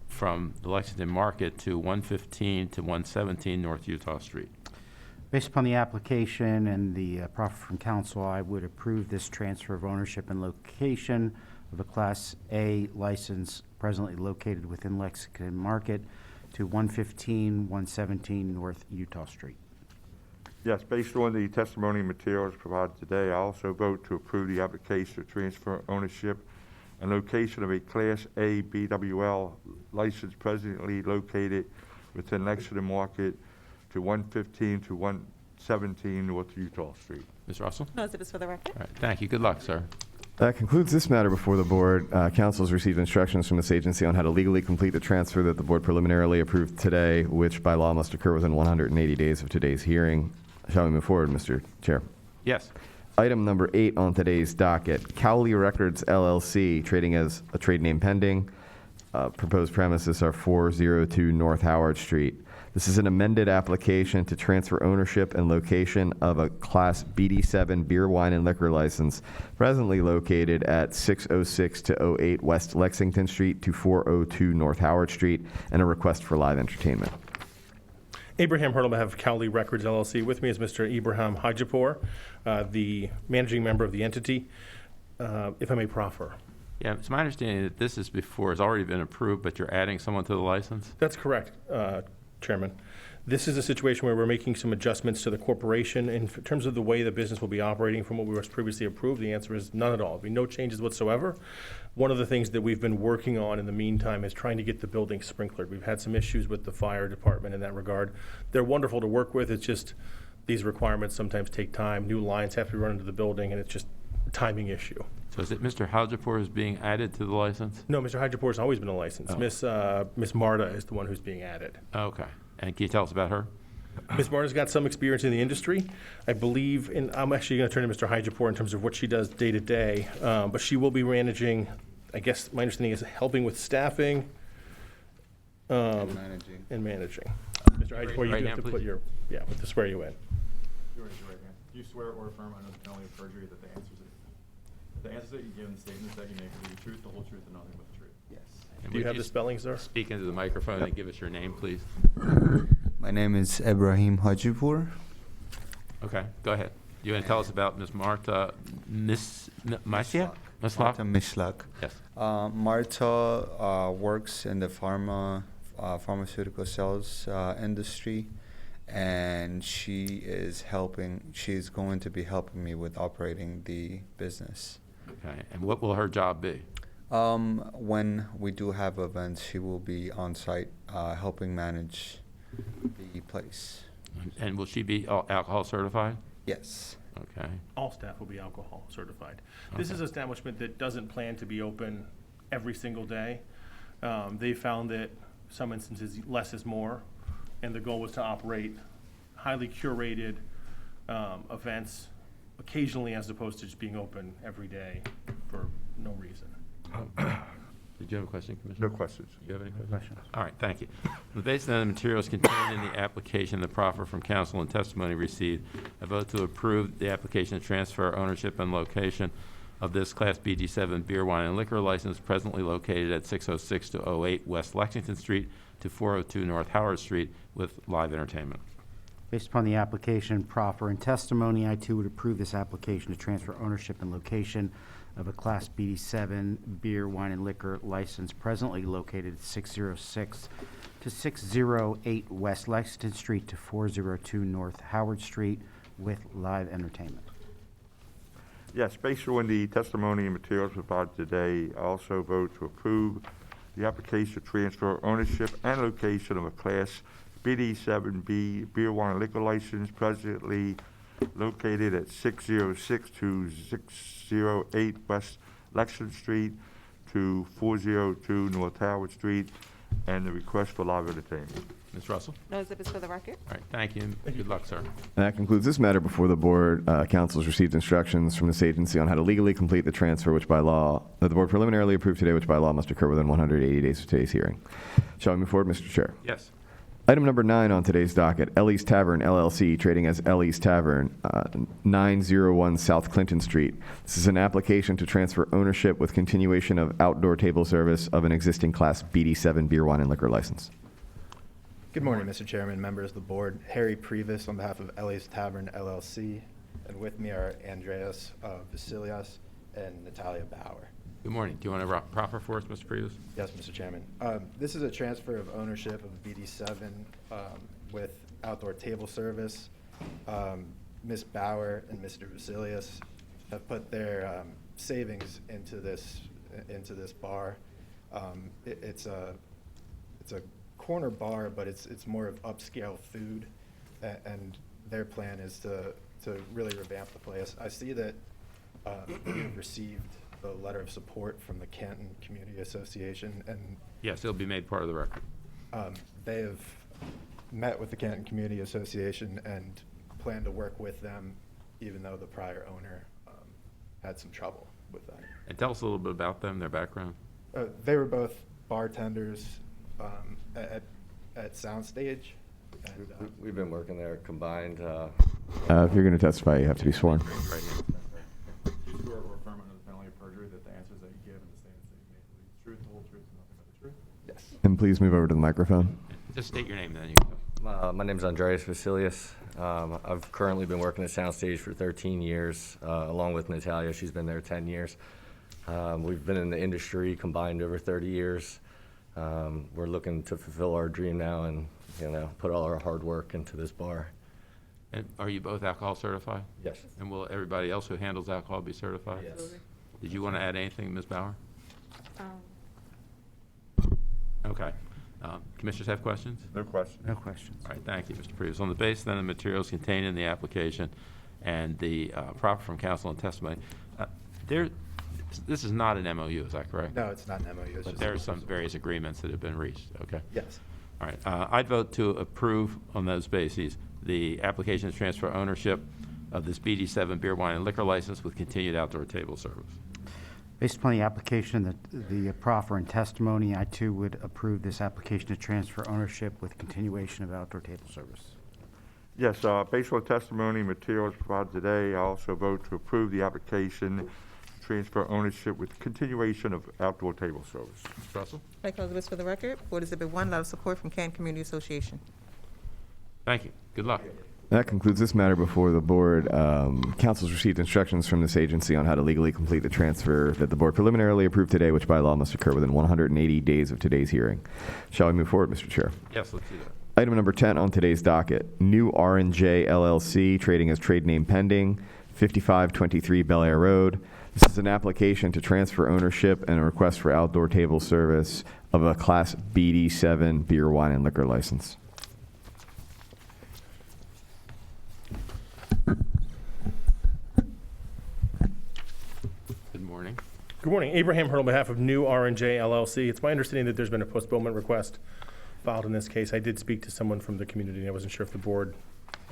Speaker 2: from the Lexington Market to 115 to 117 North Utah Street.
Speaker 10: Based upon the application and the proffer from council, I would approve this transfer of ownership and location of a Class A license presently located within Lexington Market to 115, 117 North Utah Street.
Speaker 9: Yes, based on the testimony and materials provided today, I also vote to approve the application to transfer ownership and location of a Class A BWL license presently located within Lexington Market to 115 to 117 North Utah Street.
Speaker 2: Ms. Russell?
Speaker 6: No, is for the record?
Speaker 2: All right. Thank you. Good luck, sir.
Speaker 1: That concludes this matter before the board. Council has received instructions from this agency on how to legally complete the transfer that the board preliminarily approved today, which by law must occur within 180 days of today's hearing. Shall we move forward, Mr. Chair?
Speaker 2: Yes.
Speaker 1: Item number 8 on today's docket, Cowley Records LLC, trading as a trade name pending. Proposed premises are 402 North Howard Street. This is an amended application to transfer ownership and location of a Class BD7 beer, wine, and liquor license presently located at 606 to 08 West Lexington Street to 402 North Howard Street, and a request for live entertainment.
Speaker 13: Abraham Hurdle, on behalf of Cowley Records LLC. With me is Mr. Ibrahim Hajipur, the managing member of the entity. If I may proffer.
Speaker 2: Yeah, it's my understanding that this is before, it's already been approved, but you're adding someone to the license?
Speaker 13: That's correct, Chairman. This is a situation where we're making some adjustments to the corporation in terms of the way the business will be operating from what was previously approved. The answer is none at all. There'll be no changes whatsoever. One of the things that we've been working on in the meantime is trying to get the building sprinklered. We've had some issues with the fire department in that regard. They're wonderful to work with. It's just these requirements sometimes take time. New lines have to be run into the building, and it's just a timing issue.
Speaker 2: So is it Mr. Hajipur is being added to the license?
Speaker 13: No, Mr. Hajipur has always been a license.
Speaker 2: Oh.
Speaker 13: Miss Marta is the one who's being added.
Speaker 2: Okay. And can you tell us about her?
Speaker 13: Ms. Marta's got some experience in the industry. I believe, and I'm actually going to turn to Mr. Hajipur in terms of what she does day to day, but she will be managing, I guess my understanding is helping with staffing and managing. Mr. Hajipur, you
Speaker 2: Right
Speaker 13: do
Speaker 2: now,
Speaker 13: have to
Speaker 2: please.
Speaker 13: put your, with the swear you in.
Speaker 4: You raise your right hand. Do you swear or affirm under the penalty of perjury that the answers that you give and the statements that you make will be the truth, the whole truth, and nothing but the truth?
Speaker 10: Yes.
Speaker 2: And
Speaker 13: Do you
Speaker 2: would
Speaker 13: have the spelling, sir?
Speaker 2: Speak into the microphone and give us your name, please.
Speaker 15: My name is Ibrahim Hajipur.
Speaker 2: Okay, go ahead. You want to tell us about Ms. Marta Mishlak?
Speaker 15: Marta Mishlak.
Speaker 2: Yes.
Speaker 15: Marta works in the pharmaceutical sales industry, and she is going to be helping me with operating the business.
Speaker 2: Okay, and what will her job be?
Speaker 15: When we do have events, she will be on site helping manage the place.
Speaker 2: And will she be alcohol certified?
Speaker 15: Yes.
Speaker 2: Okay.
Speaker 13: All staff will be alcohol certified. This
Speaker 2: Okay.
Speaker 13: is an establishment that doesn't plan to be open every single day. They found that some instances less is more, and the goal was to operate highly curated events occasionally as opposed to just being open every day for no reason.
Speaker 2: Did you have a question, Commissioner?
Speaker 9: No questions.
Speaker 2: Do you have any questions? All right, thank you. On the basis of the materials contained in the application, the proffer from council and testimony received, I vote to approve the application to transfer ownership and location of this Class BD7 beer, wine, and liquor license presently located at 606 to 08 West Lexington Street to 402 North Howard Street with live entertainment.
Speaker 10: Based upon the application, proffer, and testimony, I too would approve this application to transfer ownership and location of a Class BD7 beer, wine, and liquor license presently located at 606 to 608 West Lexington Street to 402 North Howard Street with live entertainment.
Speaker 9: Yes, based on the testimony and materials provided today, I also vote to approve the application to transfer ownership and location of a Class BD7B beer, wine, and liquor license presently located at 606 to 608 West Lexington Street to 402 North Howard Street, and the request for live entertainment.
Speaker 2: Ms. Russell?
Speaker 8: No exhibits for the record.
Speaker 2: All right, thank you, and good luck, sir.
Speaker 1: That concludes this matter before the board. Council has received instructions from this agency on how to legally complete the transfer, which by law, that the board preliminarily approved today, which by law must occur within 180 days of today's hearing. Shall we move forward, Mr. Chair?
Speaker 2: Yes.
Speaker 1: Item number 9 on today's docket, Ellie's Tavern LLC, trading as Ellie's Tavern, 901 South Clinton Street. This is an application to transfer ownership with continuation of outdoor table service of an existing Class BD7 beer, wine, and liquor license.
Speaker 16: Good morning, Mr. Chairman, members of the board. Harry Previs on behalf of Ellie's Tavern LLC, and with me are Andreas Vasilias and Natalia Bauer.
Speaker 2: Good morning. Do you want to proffer for us, Mr. Previous?
Speaker 16: Yes, Mr. Chairman. This is a transfer of ownership of BD7 with outdoor table service. Ms. Bauer and Mr. Vasilias have put their savings into this bar. It's a corner bar, but it's more of upscale food, and their plan is to really revamp the place. I see that you've received the letter of support from the Canton Community Association, and
Speaker 2: Yes, it'll be made part of the record.
Speaker 16: they have met with the Canton Community Association and plan to work with them, even though the prior owner had some trouble with that.
Speaker 2: And tell us a little bit about them, their background.
Speaker 16: They were both bartenders at Soundstage. And,
Speaker 17: We've been working there combined.
Speaker 1: If you're going to testify, you have to be sworn.
Speaker 4: Do you swear or affirm under the penalty of perjury that the answers that you give and the statements that you make will be the truth, the whole truth, and nothing but the truth?
Speaker 16: Yes.
Speaker 1: And please move over to the microphone.
Speaker 2: Just state your name, then you
Speaker 17: My name's Andreas Vasilias. I've currently been working at Soundstage for 13 years, along with Natalia. She's been there 10 years. We've been in the industry combined over 30 years. We're looking to fulfill our dream now and, put all our hard work into this bar.
Speaker 2: And are you both alcohol certified?
Speaker 17: Yes.
Speaker 2: And will everybody else who handles alcohol be certified?
Speaker 17: Yes.
Speaker 2: Did you want to add anything, Ms. Bauer? Okay. Commissioners have questions?
Speaker 9: No question.
Speaker 10: No questions.
Speaker 2: All right, thank you, Mr. Previous. On the basis then the materials contained in the application and the proffer from counsel and testimony, this is not an MOU, is that correct?
Speaker 16: No, it's not an MOU. It's
Speaker 2: But
Speaker 16: just
Speaker 2: there are some various agreements that have been reached, okay?
Speaker 16: Yes.
Speaker 2: All right, I'd vote to approve on those bases the application to transfer ownership of this BD7 beer, wine, and liquor license with continued outdoor table service.
Speaker 10: Based upon the application, the proffer and testimony, I too would approve this application to transfer ownership with continuation of outdoor table service.
Speaker 9: Yes, based on testimony and materials provided today, I also vote to approve the application to transfer ownership with continuation of outdoor table service.
Speaker 2: Ms. Russell?
Speaker 8: Like Elizabeth for the record. Board Exhibit 1, letter of support from Canton Community Association.
Speaker 2: Thank you. Good luck.
Speaker 1: That concludes this matter before the board. Council's received instructions from this agency on how to legally complete the transfer that the board preliminarily approved today, which by law must occur within 180 days of today's hearing. Shall we move forward, Mr. Chair?
Speaker 2: Yes, let's do that.
Speaker 1: Item number 10 on today's docket, New R&J LLC, trading as trade name pending, 5523 Bel Air Road. This is an application to transfer ownership and a request for outdoor table service of a Class BD7 beer, wine, and liquor license.
Speaker 2: Good morning.
Speaker 13: Good morning. Abraham Hurd on behalf of New R&J LLC. It's my understanding that there's been a postponement request filed in this case. I did speak to someone from the community, and I wasn't sure if the board...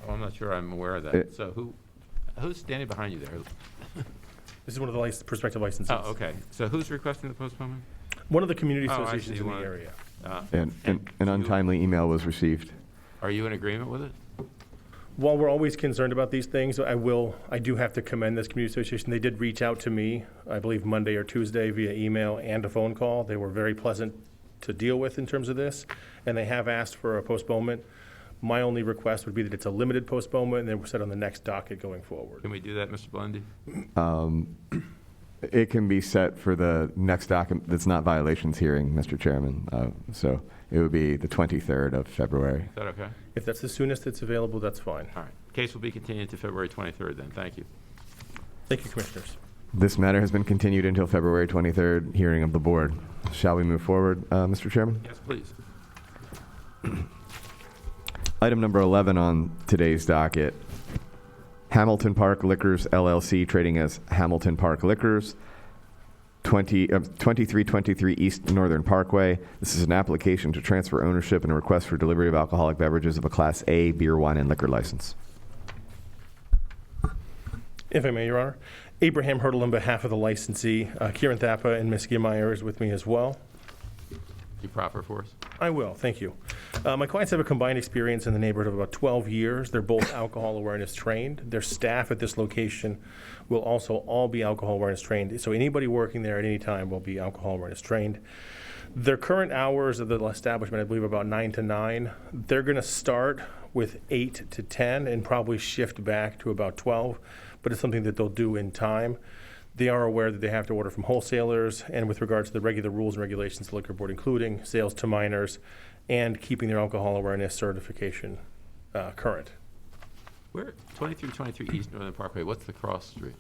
Speaker 2: Oh, I'm not sure I'm aware of that. So who's standing behind you there?
Speaker 13: This is one of the prospective licenses.
Speaker 2: Oh, okay. So who's requesting the postponement?
Speaker 13: One of the community
Speaker 2: Oh, I
Speaker 13: associations
Speaker 2: see.
Speaker 13: in the
Speaker 2: One-
Speaker 13: area.
Speaker 1: And an untimely email was received.
Speaker 2: Are you in agreement with it?
Speaker 13: While we're always concerned about these things, I do have to commend this community association. They did reach out to me, I believe Monday or Tuesday via email and a phone call. They were very pleasant to deal with in terms of this, and they have asked for a postponement. My only request would be that it's a limited postponement, and then we're set on the next docket going forward.
Speaker 2: Can we do that, Mr. Blendy?
Speaker 1: It can be set for the next document that's not violations hearing, Mr. Chairman. So it would be the 23rd of February.
Speaker 2: Is that okay?
Speaker 13: If that's the soonest it's available, that's fine.
Speaker 2: All right. Case will be continued to February 23rd then. Thank you.
Speaker 13: Thank you, Commissioners.
Speaker 1: This matter has been continued until February 23rd hearing of the board. Shall we move forward, Mr. Chairman?
Speaker 2: Yes, please.
Speaker 1: Item number 11 on today's docket, Hamilton Park Liquors LLC, trading as Hamilton Park Liquors, 2323 East Northern Parkway. This is an application to transfer ownership and a request for delivery of alcoholic beverages of a Class A beer, wine, and liquor license.
Speaker 13: If I may, Your Honor. Abraham Hurdle on behalf of the licensee. Kieran Thapa and Ms. Gimmeyer is with me as well.
Speaker 2: You proffer for us?
Speaker 13: I will, thank you. My clients have a combined experience in the neighborhood of about 12 years. They're both alcohol awareness trained. Their staff at this location will also all be alcohol awareness trained. So anybody working there at any time will be alcohol awareness trained. Their current hours of the establishment, I believe, are about 9 to 9. They're going to start with 8 to 10 and probably shift back to about 12, but it's something that they'll do in time. They are aware that they have to order from wholesalers, and with regards to the regular rules and regulations of the liquor board, including sales to minors and keeping their alcohol awareness certification current.
Speaker 2: Where, 2323 East Northern Parkway, what's the cross street?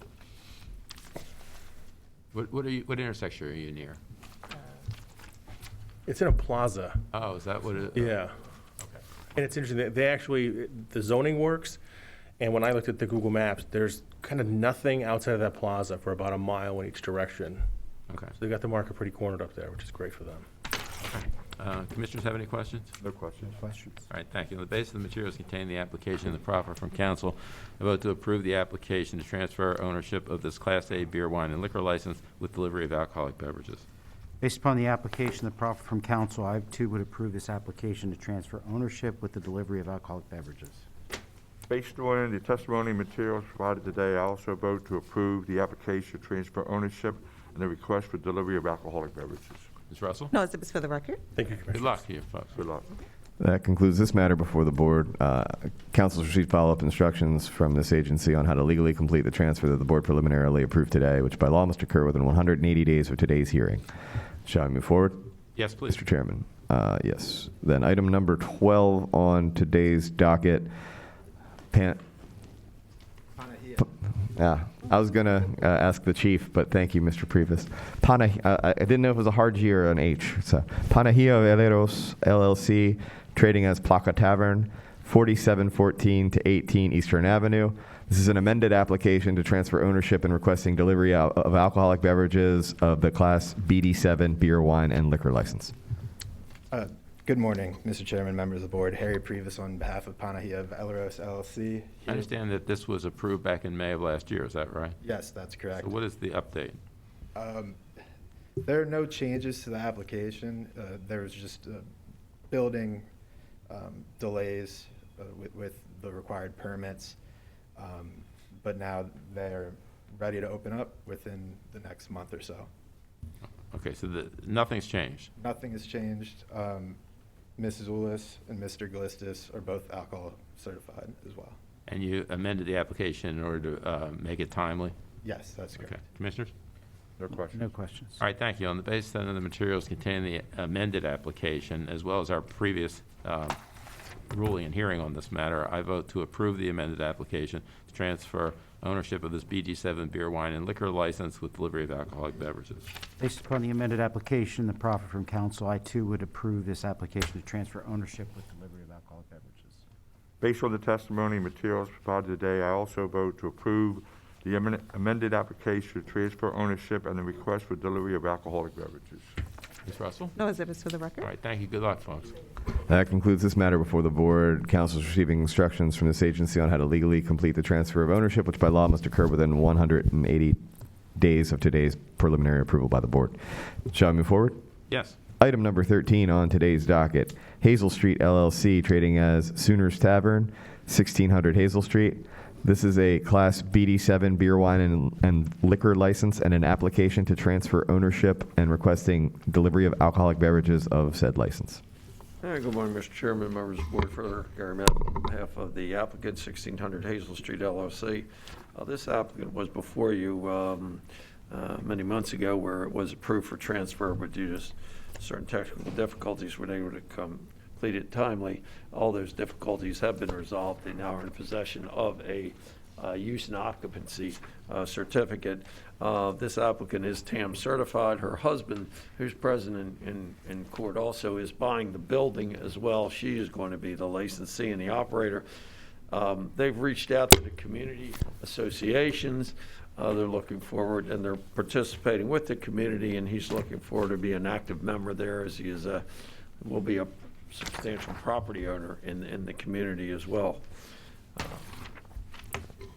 Speaker 2: What intersection are you near?
Speaker 13: It's in a plaza.
Speaker 2: Oh, is that what it?
Speaker 13: Yeah.
Speaker 2: Okay.
Speaker 13: And it's interesting, they actually, the zoning works, and when I looked at the Google Maps, there's kind of nothing outside of that plaza for about a mile in each direction.
Speaker 2: Okay.
Speaker 13: So they got the market pretty cornered up there, which is great for them.
Speaker 2: Commissioners have any questions?
Speaker 9: No questions.
Speaker 2: All right, thank you. On the basis of the materials contained in the application and the proffer from council, I vote to approve the application to transfer ownership of this Class A beer, wine, and liquor license with delivery of alcoholic beverages.
Speaker 10: Based upon the application, the proffer from council, I too would approve this application to transfer ownership with the delivery of alcoholic beverages.
Speaker 9: Based on the testimony materials provided today, I also vote to approve the application to transfer ownership and the request for delivery of alcoholic beverages.
Speaker 2: Ms. Russell?
Speaker 8: No exhibits for the record.
Speaker 13: Thank you, Commissioner.
Speaker 2: Good luck to you, folks.
Speaker 9: Good luck.
Speaker 1: That concludes this matter before the board. Council's received follow-up instructions from this agency on how to legally complete the transfer that the board preliminarily approved today, which by law must occur within 180 days of today's hearing. Shall I move forward?
Speaker 2: Yes, please.
Speaker 1: Mr. Chairman. Yes. Then item number 12 on today's docket. I was going to ask the chief, but thank you, Mr. Previs. I didn't know if it was a hard G or an H. So, Panahia Veleros LLC, trading as Placa Tavern, 4714 to 18 Eastern Avenue. This is an amended application to transfer ownership and requesting delivery of alcoholic beverages of the Class BD7 beer, wine, and liquor license.
Speaker 16: Good morning, Mr. Chairman, members of the board. Harry Previs on behalf of Panahia Veleros LLC.
Speaker 2: I understand that this was approved back in May of last year, is that right?
Speaker 16: Yes, that's correct.
Speaker 2: So what is the update?
Speaker 16: There are no changes to the application. There was just building delays with the required permits. But now they're ready to open up within the next month or so.
Speaker 2: Okay, so nothing's changed?
Speaker 16: Nothing has changed. Mrs. Ulis and Mr. Glistis are both alcohol certified as well.
Speaker 2: And you amended the application in order to make it timely?
Speaker 16: Yes, that's correct.
Speaker 2: Okay. Commissioners?
Speaker 9: No questions.
Speaker 10: No questions.
Speaker 2: All right, thank you. On the basis then of the materials contained in the amended application, as well as our previous ruling and hearing on this matter, I vote to approve the amended application to transfer ownership of this BG7 beer, wine, and liquor license with delivery of alcoholic beverages.
Speaker 10: Based upon the amended application, the proffer from council, I too would approve this application to transfer ownership with delivery of alcoholic beverages.
Speaker 9: Based on the testimony and materials provided today, I also vote to approve the amended application to transfer ownership and the request for delivery of alcoholic beverages.
Speaker 2: Ms. Russell?
Speaker 8: No exhibits for the record.
Speaker 2: All right, thank you. Good luck, folks.
Speaker 1: That concludes this matter before the board. Council is receiving instructions from this agency on how to legally complete the transfer of ownership, which by law must occur within 180 days of today's preliminary approval by the board. Shall I move forward?
Speaker 2: Yes.
Speaker 1: Item number 13 on today's docket, Hazel Street LLC, trading as Sooners Tavern, 1600 Hazel Street. This is a Class BD7 beer, wine, and liquor license and an application to transfer ownership and requesting delivery of alcoholic beverages of said license.
Speaker 18: Good morning, Mr. Chairman, members of the board. Further, Gary Madden on behalf of the applicant, 1600 Hazel Street LLC. This applicant was before you many months ago where it was approved for transfer, but due to certain technical difficulties, we're able to complete it timely. All those difficulties have been resolved. They now are in possession of a use and occupancy certificate. This applicant is TAM certified. Her husband, who's present in court also, is buying the building as well. She is going to be the licensee and the operator. They've reached out to the community associations. They're looking forward, and they're participating with the community, and he's looking forward to be an active member there, as he is will be a substantial property owner in the community as well.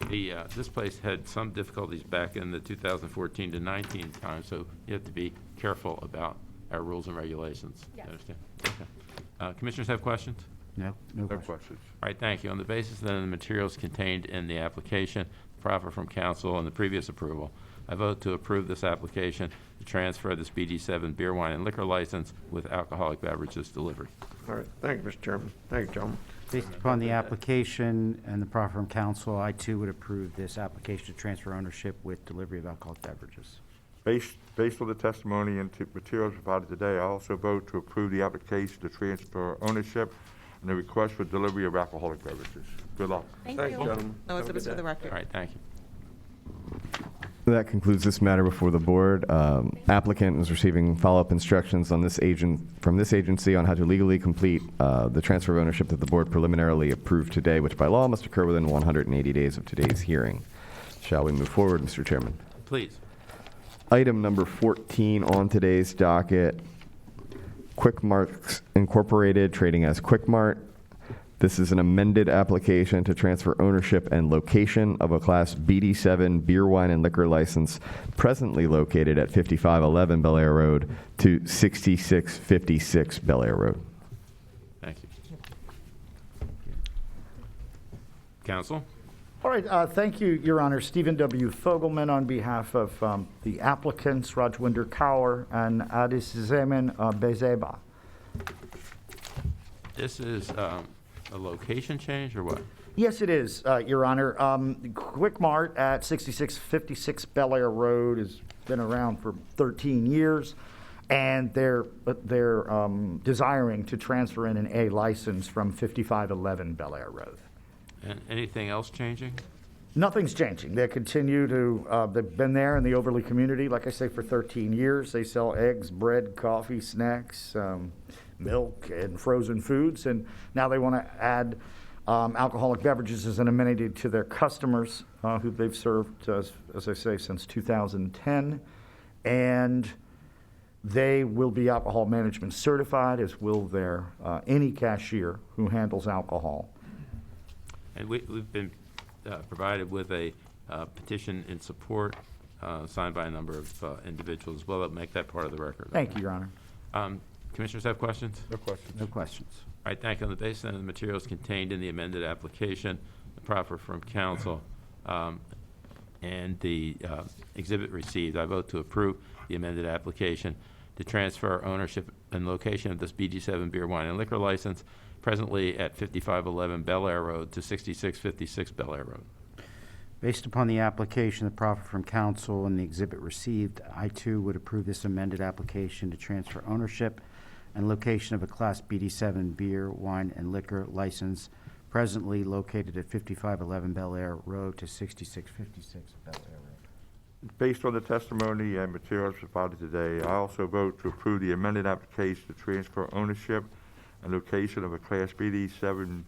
Speaker 2: This place had some difficulties back in the 2014 to 19 time, so you have to be careful about our rules and regulations. You understand? Okay. Commissioners have questions?
Speaker 10: No
Speaker 9: questions.
Speaker 2: All right, thank you. On the basis then of the materials contained in the application, proffer from council and the previous approval, I vote to approve this application to transfer this BD7 beer, wine, and liquor license with alcoholic beverages delivery.
Speaker 18: All right, thank you, Mr. Chairman. Thank you, gentlemen.
Speaker 10: Based upon the application and the proffer from council, I too would approve this application to transfer ownership with delivery of alcoholic beverages.
Speaker 9: Based on the testimony and materials provided today, I also vote to approve the application to transfer ownership and the request for delivery of alcoholic beverages. Good luck.
Speaker 8: Thank
Speaker 18: Thank
Speaker 8: you.
Speaker 18: you, gentlemen.
Speaker 8: No
Speaker 18: Have a
Speaker 8: exhibits
Speaker 18: good
Speaker 8: for the
Speaker 18: day.
Speaker 8: record.
Speaker 2: All right, thank you.
Speaker 1: That concludes this matter before the board. Applicant is receiving follow-up instructions on from this agency on how to legally complete the transfer of ownership that the board preliminarily approved today, which by law must occur within 180 days of today's hearing. Shall we move forward, Mr. Chairman?
Speaker 2: Please.
Speaker 1: Item number 14 on today's docket, Quick Marts Incorporated, trading as Quick Mart. This is an amended application to transfer ownership and location of a Class BD7 beer, wine, and liquor license presently located at 5511 Bel Air Road to 6656 Bel Air Road.
Speaker 2: Thank you. Council?
Speaker 14: All right, thank you, Your Honor. Stephen W. Fogelman on behalf of the applicants, Rajwinder Kaur and Adisizemen Bezeba.
Speaker 2: This is a location change or what?
Speaker 14: Yes, it is, Your Honor. Quick Mart at 6656 Bel Air Road has been around for 13 years, and they're desiring to transfer in an A license from 5511 Bel Air Road.
Speaker 2: And anything else changing?
Speaker 14: Nothing's changing. They continue to, they've been there in the Overley community, like I say, for 13 years. They sell eggs, bread, coffee, snacks, milk, and frozen foods. And now they want to add alcoholic beverages as an amenity to their customers, who they've served, as I say, since 2010. And they will be alcohol management certified, as will their any cashier who handles alcohol.
Speaker 2: And we've been provided with a petition in support signed by a number of individuals as well that make that part of the record.
Speaker 14: Thank you, Your Honor.
Speaker 2: Commissioners have questions?
Speaker 9: No questions.
Speaker 10: No questions.
Speaker 2: All right, thank you. On the basis of the materials contained in the amended application, the proffer from council, and the exhibit received, I vote to approve the amended application to transfer ownership and location of this BD7 beer, wine, and liquor license presently at 5511 Bel Air Road to 6656 Bel Air Road.
Speaker 10: Based upon the application, the proffer from council, and the exhibit received, I too would approve this amended application to transfer ownership and location of a Class BD7 beer, wine, and liquor license presently located at 5511 Bel Air Road to 6656 Bel Air Road.
Speaker 9: Based on the testimony and materials provided today, I also vote to approve the amended application to transfer ownership and location of a Class BD7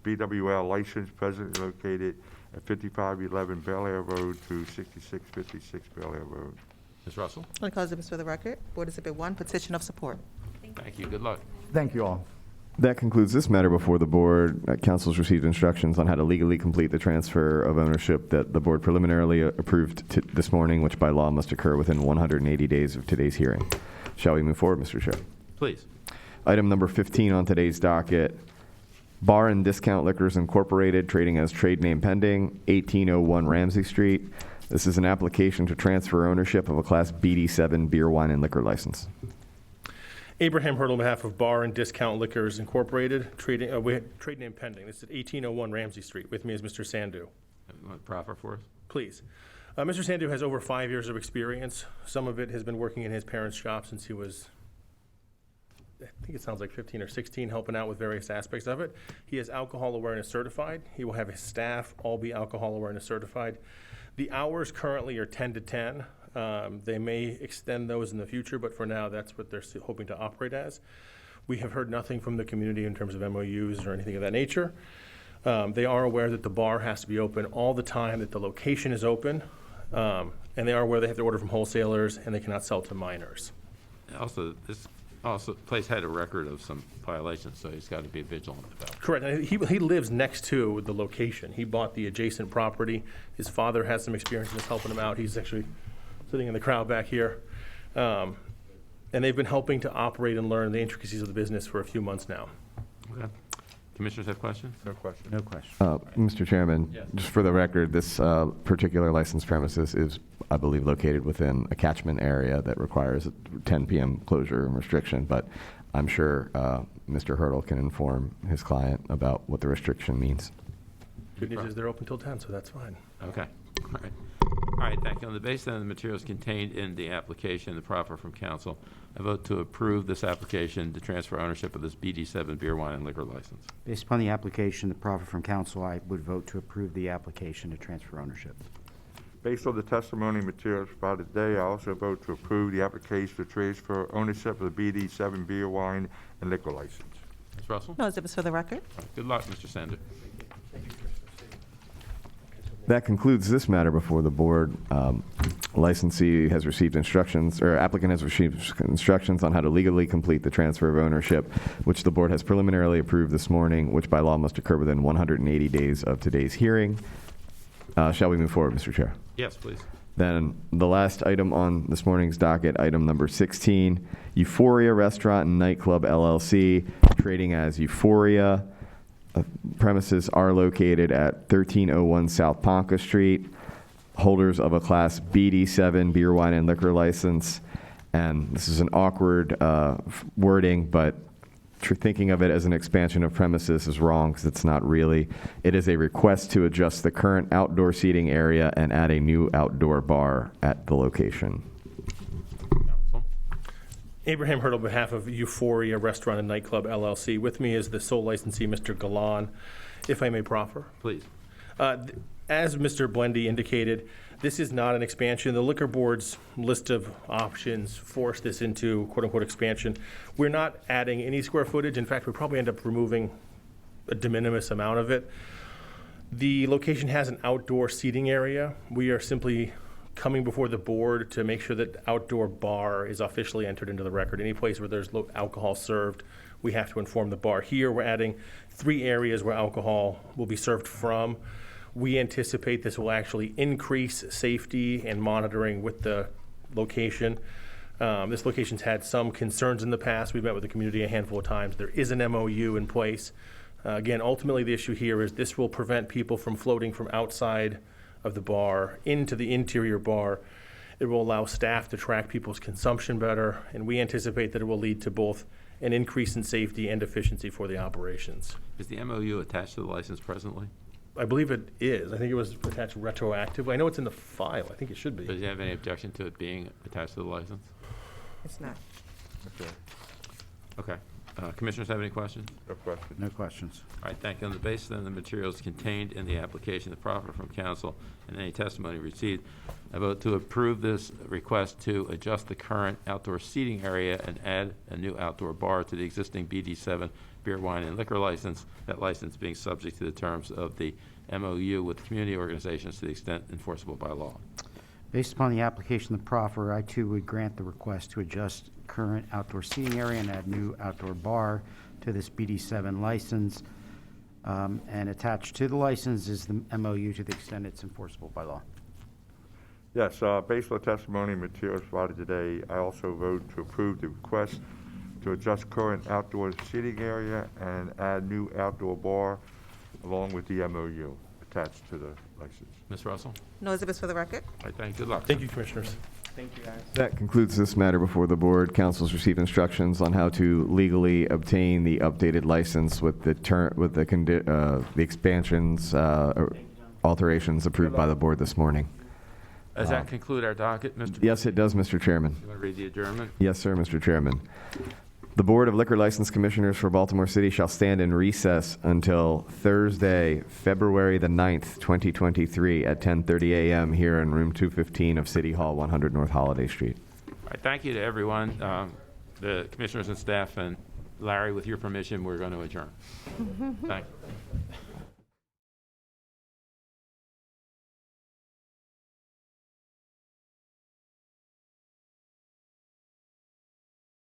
Speaker 9: BWL license presently located at 5511 Bel Air Road to 6656 Bel Air Road.
Speaker 2: Ms. Russell?
Speaker 8: On the call exhibits for the record, Board Exhibit 1, petition of support.
Speaker 2: Thank you. Good luck.
Speaker 14: Thank you all.
Speaker 1: That concludes this matter before the board. Council's received instructions on how to legally complete the transfer of ownership that the board preliminarily approved this morning, which by law must occur within 180 days of today's hearing. Shall we move forward, Mr. Chair?
Speaker 2: Please.
Speaker 1: Item number 15 on today's docket, Bar and Discount Liquors Incorporated, trading as trade name pending, 1801 Ramsey Street. This is an application to transfer ownership of a Class BD7 beer, wine, and liquor license.
Speaker 13: Abraham Hurdle on behalf of Bar and Discount Liquors Incorporated, trade name pending. This is 1801 Ramsey Street. With me is Mr. Sandu.
Speaker 2: Proffer for us?
Speaker 13: Please. Mr. Sandu has over 5 years of experience. Some of it has been working in his parents' shop since he was, I think it sounds like 15 or 16, helping out with various aspects of it. He is alcohol awareness certified. He will have his staff all be alcohol awareness certified. The hours currently are 10 to 10. They may extend those in the future, but for now, that's what they're hoping to operate as. We have heard nothing from the community in terms of MOUs or anything of that nature. They are aware that the bar has to be open all the time, that the location is open, and they are aware they have to order from wholesalers and they cannot sell to minors.
Speaker 2: Also, this place had a record of some violations, so he's got to be vigilant about it.
Speaker 13: Correct. And he lives next to the location. He bought the adjacent property. His father has some experience in this, helping him out. He's actually sitting in the crowd back here. And they've been helping to operate and learn the intricacies of the business for a few months now.
Speaker 2: Okay. Commissioners have questions?
Speaker 9: No question.
Speaker 10: No question.
Speaker 1: Mr. Chairman,
Speaker 2: Yes.
Speaker 1: just for the record, this particular licensed premises is, I believe, located within a catchment area that requires a 10 p.m. closure and restriction, but I'm sure Mr. Hurdle can inform his client about what the restriction means.
Speaker 13: Good news is they're open till 10, so that's fine.
Speaker 2: Okay. All right. All right, thank you. On the basis of the materials contained in the application, the proffer from council, I vote to approve this application to transfer ownership of this BD7 beer, wine, and liquor license.
Speaker 10: Based upon the application, the proffer from council, I would vote to approve the application to transfer ownership.
Speaker 9: Based on the testimony and materials provided today, I also vote to approve the application to transfer ownership of the BD7 beer, wine, and liquor license.
Speaker 2: Ms. Russell?
Speaker 8: No exhibits for the record.
Speaker 2: All right, good luck, Mr. Sender.
Speaker 1: That concludes this matter before the board. Licensee has received instructions, or applicant has received instructions on how to legally complete the transfer of ownership, which the board has preliminarily approved this morning, which by law must occur within 180 days of today's hearing. Shall we move forward, Mr. Chair?
Speaker 2: Yes, please.
Speaker 1: Then the last item on this morning's docket, item number 16, Euphoria Restaurant and Nightclub LLC, trading as Euphoria. Premises are located at 1301 South Ponca Street, holders of a Class BD7 beer, wine, and liquor license. And this is an awkward wording, but thinking of it as an expansion of premises is wrong because it's not really. It is a request to adjust the current outdoor seating area and add a new outdoor bar at the location.
Speaker 2: Council?
Speaker 13: Abraham Hurd on behalf of Euphoria Restaurant and Nightclub LLC. With me is the sole licensee, Mr. Galan. If I may proffer.
Speaker 2: Please.
Speaker 13: As Mr. Blendy indicated, this is not an expansion. The liquor board's list of options forced this into quote-unquote expansion. We're not adding any square footage. In fact, we probably end up removing a de minimis amount of it. The location has an outdoor seating area. We are simply coming before the board to make sure that outdoor bar is officially entered into the record. Any place where there's alcohol served, we have to inform the bar. Here, we're adding 3 areas where alcohol will be served from. We anticipate this will actually increase safety and monitoring with the location. This location's had some concerns in the past. We've met with the community a handful of times. There is an MOU in place. Again, ultimately, the issue here is this will prevent people from floating from outside of the bar into the interior bar. It will allow staff to track people's consumption better, and we anticipate that it will lead to both an increase in safety and efficiency for the operations.
Speaker 2: Is the MOU attached to the license presently?
Speaker 13: I believe it is. I think it was attached retroactively. I know it's in the file. I think it should be.
Speaker 2: Does he have any objection to it being attached to the license?
Speaker 8: It's not.
Speaker 2: Okay. Okay. Commissioners have any questions?
Speaker 9: No question.
Speaker 10: No questions.
Speaker 2: All right, thank you. On the basis of the materials contained in the application, the proffer from council, and any testimony received, I vote to approve this request to adjust the current outdoor seating area and add a new outdoor bar to the existing BD7 beer, wine, and liquor license, that license being subject to the terms of the MOU with community organizations to the extent enforceable by law.
Speaker 10: Based upon the application of the proffer, I too would grant the request to adjust current outdoor seating area and add new outdoor bar to this BD7 license. And attached to the license is the MOU to the extent it's enforceable by law.
Speaker 9: Yes, based on the testimony and materials provided today, I also vote to approve the request to adjust current outdoor seating area and add new outdoor bar along with the MOU attached to the license.
Speaker 2: Ms. Russell?
Speaker 8: No exhibits for the record.
Speaker 2: All right, thank you. Good luck.
Speaker 13: Thank you, Commissioners.
Speaker 10: Thank you, guys.
Speaker 1: That concludes this matter before the board. Council's received instructions on how to legally obtain the updated license with the expansions, alterations approved by the board this morning.
Speaker 2: Does that conclude our docket, Mr.?
Speaker 1: Yes, it does, Mr. Chairman.
Speaker 2: You want to read the adjournment?
Speaker 1: Yes, sir, Mr. Chairman. The Board of Liquor License Commissioners for Baltimore City shall stand in recess until Thursday, February the 9th, 2023 at 10:30 a.m. here in room 215 of City Hall, 100 North Holiday Street.
Speaker 2: All right, thank you to everyone, the commissioners and staff, and Larry, with your permission, we're going to adjourn. Thank you.